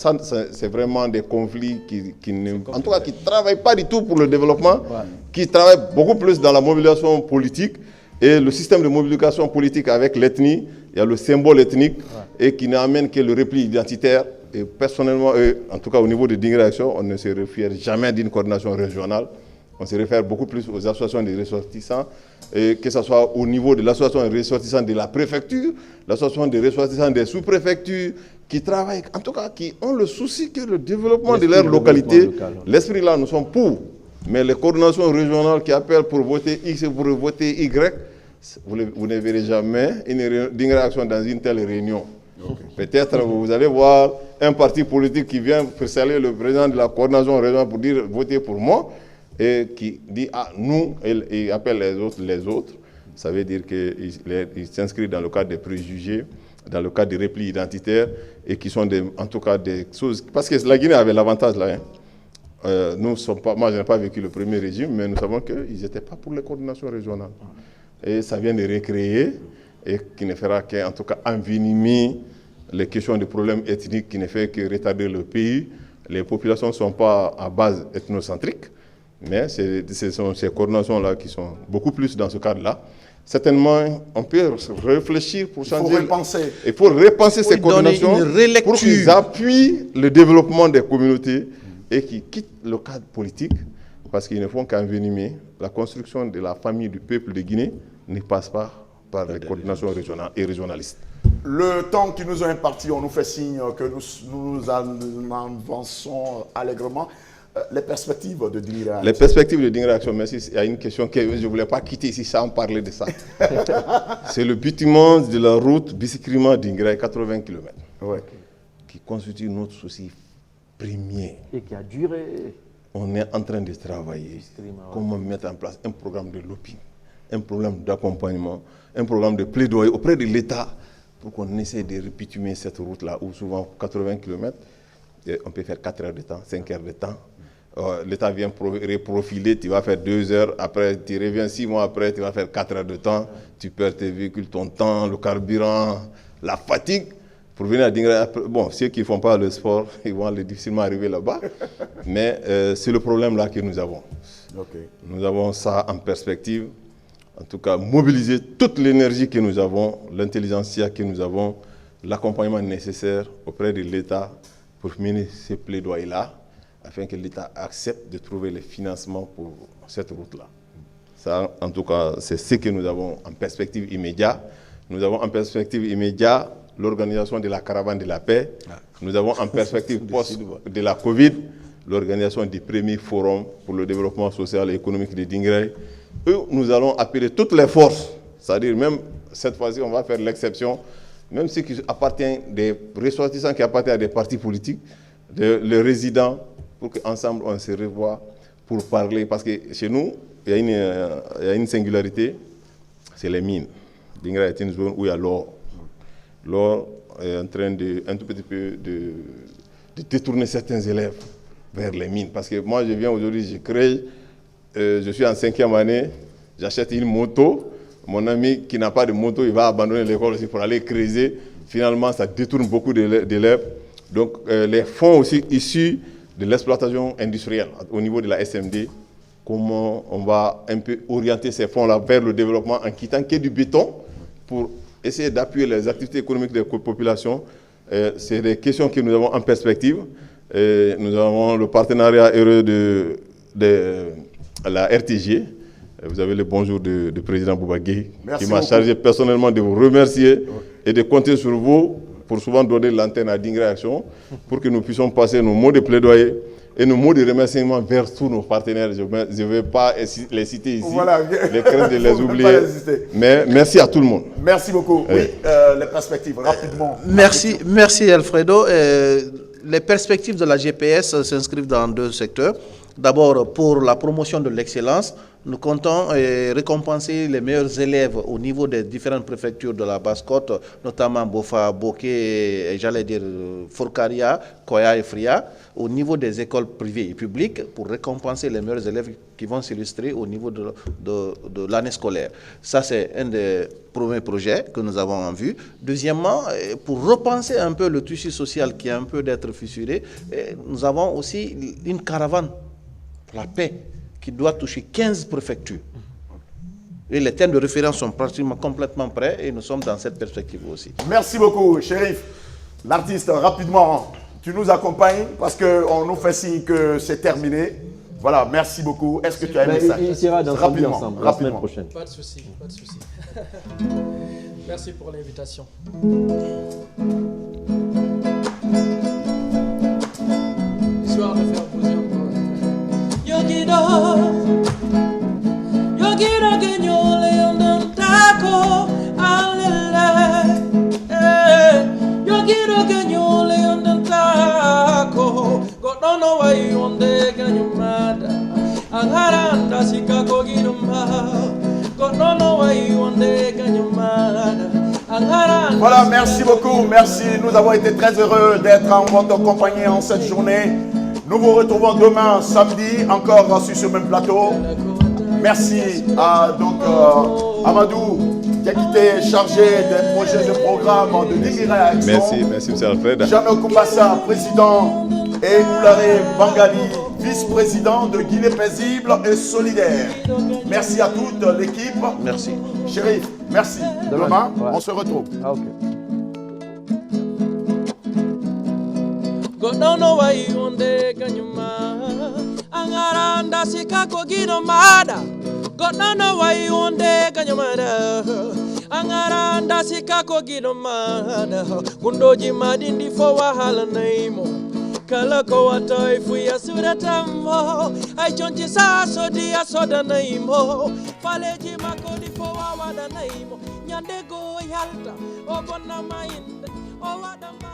c'est vraiment des conflits qui ne travaillent pas du tout pour le développement, qui travaillent beaucoup plus dans la mobilisation politique. Et le système de mobilisation politique avec l'ethnie, il y a le symbole ethnique, et qui n'amène que le repli identitaire. Et personnellement, en tout cas au niveau de Dingré Action, on ne se réfère jamais d'une coordination régionale. On se réfère beaucoup plus aux associations des ressortissants, et que ce soit au niveau de l'association des ressortissants de la préfecture, l'association des ressortissants des sous-préfectures, qui travaillent, en tout cas, qui ont le souci que le développement de leur localité, l'esprit là, nous sommes pour. Mais les coordinations régionales qui appellent pour voter X et pour voter Y, vous ne verrez jamais une Dingré Action dans une telle réunion. Peut-être vous allez voir un parti politique qui vient pour saluer le président de la coordination régionale pour dire votez pour moi, et qui dit nous, et appelle les autres. Ça veut dire qu'ils s'inscrivent dans le cadre des préjugés, dans le cadre des replis identitaires, et qui sont en tout cas des choses. Parce que la Guinée avait l'avantage là. Moi, je n'ai pas vécu le premier régime, mais nous savons qu'ils n'étaient pas pour les coordinations régionales. Et ça vient de recréer, et qui ne fera qu'en tout cas envenimer les questions de problèmes ethniques, qui ne fait que retarder le pays. Les populations ne sont pas à base ethnocentrique, mais ce sont ces coordinations-là qui sont beaucoup plus dans ce cadre-là. Certainement, on peut réfléchir pour changer. Il faut repenser. Il faut repenser ces coordinations pour qu'ils appuient le développement des communautés et qu'ils quittent le cadre politique, parce qu'ils ne font qu'envenimer. La construction de la famille du peuple de Guinée ne passe pas par les coordinations régionales et régionalistes. Le temps qui nous est imparti, on nous fait signe que nous avançons allègrement. Les perspectives de Dingré Action. Les perspectives de Dingré Action, merci. Il y a une question que je ne voulais pas quitter ici sans parler de ça. C'est le bitumement de la route Bissikirima-Dingré, 80 km, qui constitue notre souci premier. Et qui a duré. On est en train de travailler. Comment mettre en place un programme de lobbying, un programme d'accompagnement, un programme de plaidoyer auprès de l'État pour qu'on essaie de répitumer cette route-là, où souvent 80 km, on peut faire 4 heures de temps, 5 heures de temps. L'État vient reprofiler, tu vas faire 2 heures, après tu reviens 6 mois après, tu vas faire 4 heures de temps, tu perds tes véhicules, ton temps, le carburant, la fatigue. Pour venir à Dingré, bon, ceux qui ne font pas le sport, ils vont difficilement arriver là-bas, mais c'est le problème là que nous avons. Nous avons ça en perspective, en tout cas mobiliser toute l'énergie que nous avons, l'intelligentsia que nous avons, l'accompagnement nécessaire auprès de l'État pour mener ces plaidoyers-là, afin que l'État accepte de trouver les financements pour cette route-là. Ça, en tout cas, c'est ce que nous avons en perspective immédiate. Nous avons en perspective immédiate l'organisation de la caravane de la paix. Nous avons en perspective post de la Covid l'organisation du premier forum pour le développement social et économique de Dingré. Nous allons appeler toutes les forces, c'est-à-dire même cette fois-ci, on va faire l'exception, même ceux qui appartiennent, des ressortissants qui appartiennent à des partis politiques, les résidents, pour qu'ensemble on se revoie pour parler. Parce que chez nous, il y a une singularité, c'est les mines. Dingré est une zone où il y a l'or. l'or est en train un tout petit peu de détourner certains élèves vers les mines. Parce que moi, je viens aujourd'hui, je crée, je suis en 5e année, j'achète une moto. Mon ami qui n'a pas de moto, il va abandonner l'école aussi pour aller creuser. Finalement, ça détourne beaucoup d'élèves. Donc, les fonds aussi issus de l'exploitation industrielle au niveau de la SMD, comment on va un peu orienter ces fonds-là vers le développement en quittant que du béton pour essayer d'appuyer les activités économiques des populations. C'est des questions que nous avons en perspective. Nous avons le partenariat heureux de la RTG. Vous avez le bonjour du président Bouba Gueye qui m'a chargé personnellement de vous remercier et de compter sur vous pour souvent donner l'antenne à Dingue Réaction pour que nous puissions passer nos mots de plaidoyer et nos mots de remerciement vers tous nos partenaires. Je ne vais pas les citer ici, voilà. Les craintes de les oublier. Mais merci à tout le monde. Merci beaucoup. Oui, les perspectives, rapidement. Merci Alfredo. Les perspectives de la GPS s'inscrivent dans 2 secteurs. D'abord, pour la promotion de l'excellence, nous comptons récompenser les meilleurs élèves au niveau des différentes préfectures de la Basse-Côte, notamment Bofa, Boké, et j'allais dire Forcaria, Koya et Fria, au niveau des écoles privées et publiques, pour récompenser les meilleurs élèves qui vont s'illustrer au niveau de l'année scolaire. Ça, c'est un des premiers projets que nous avons en vue. Deuxièmement, pour repenser un peu le tissu social qui est un peu d'être fissuré, nous avons aussi une caravane pour la paix qui doit toucher 15 préfectures. Et les thèmes de référence sont pratiquement complètement prêts et nous sommes dans cette perspective aussi. Merci beaucoup, Chérif. L'artiste, rapidement, tu nous accompagnes parce qu'on nous fait signe que c'est terminé. Voilà, merci beaucoup. Est-ce que tu as un message? Il sera dans rapidement, ensemble la semaine prochaine. Pas de souci, pas de souci. Merci pour l'invitation. Histoire de faire poser un peu. Yogido genyole ondon tako alele. Yogido genyole ondon tako. Godono wa yonde ganyumada. Angaranda sikako gidumba. Godono wa yonde ganyumada. Voilà, merci beaucoup. Merci. Nous avons été très heureux d'être en votre compagnie en cette journée. Nous vous retrouvons demain, samedi, encore sur ce même plateau. Merci à Amadou, qui a été chargé des projets de programme de Dingue Réaction. Merci M. Alfred. Jean Kumbassa, président, et Oulare Bangali, vice-président de Guinée paisible et solidaire. Merci à toute l'équipe. Merci. Chérif, merci. Demain, on se retrouve. Ah, ok. Godono wa yonde ganyuma angaranda sikako gido mada. Godono wa yonde ganyumada angaranda sikako gido mada. Kundoji madindi fo wahala naimo kala ko watoi fuya suratamo ai chonchi saso dia soda naimo faleji makodi fo wawada naimo nyande go yalta o bonna mainde o wada ma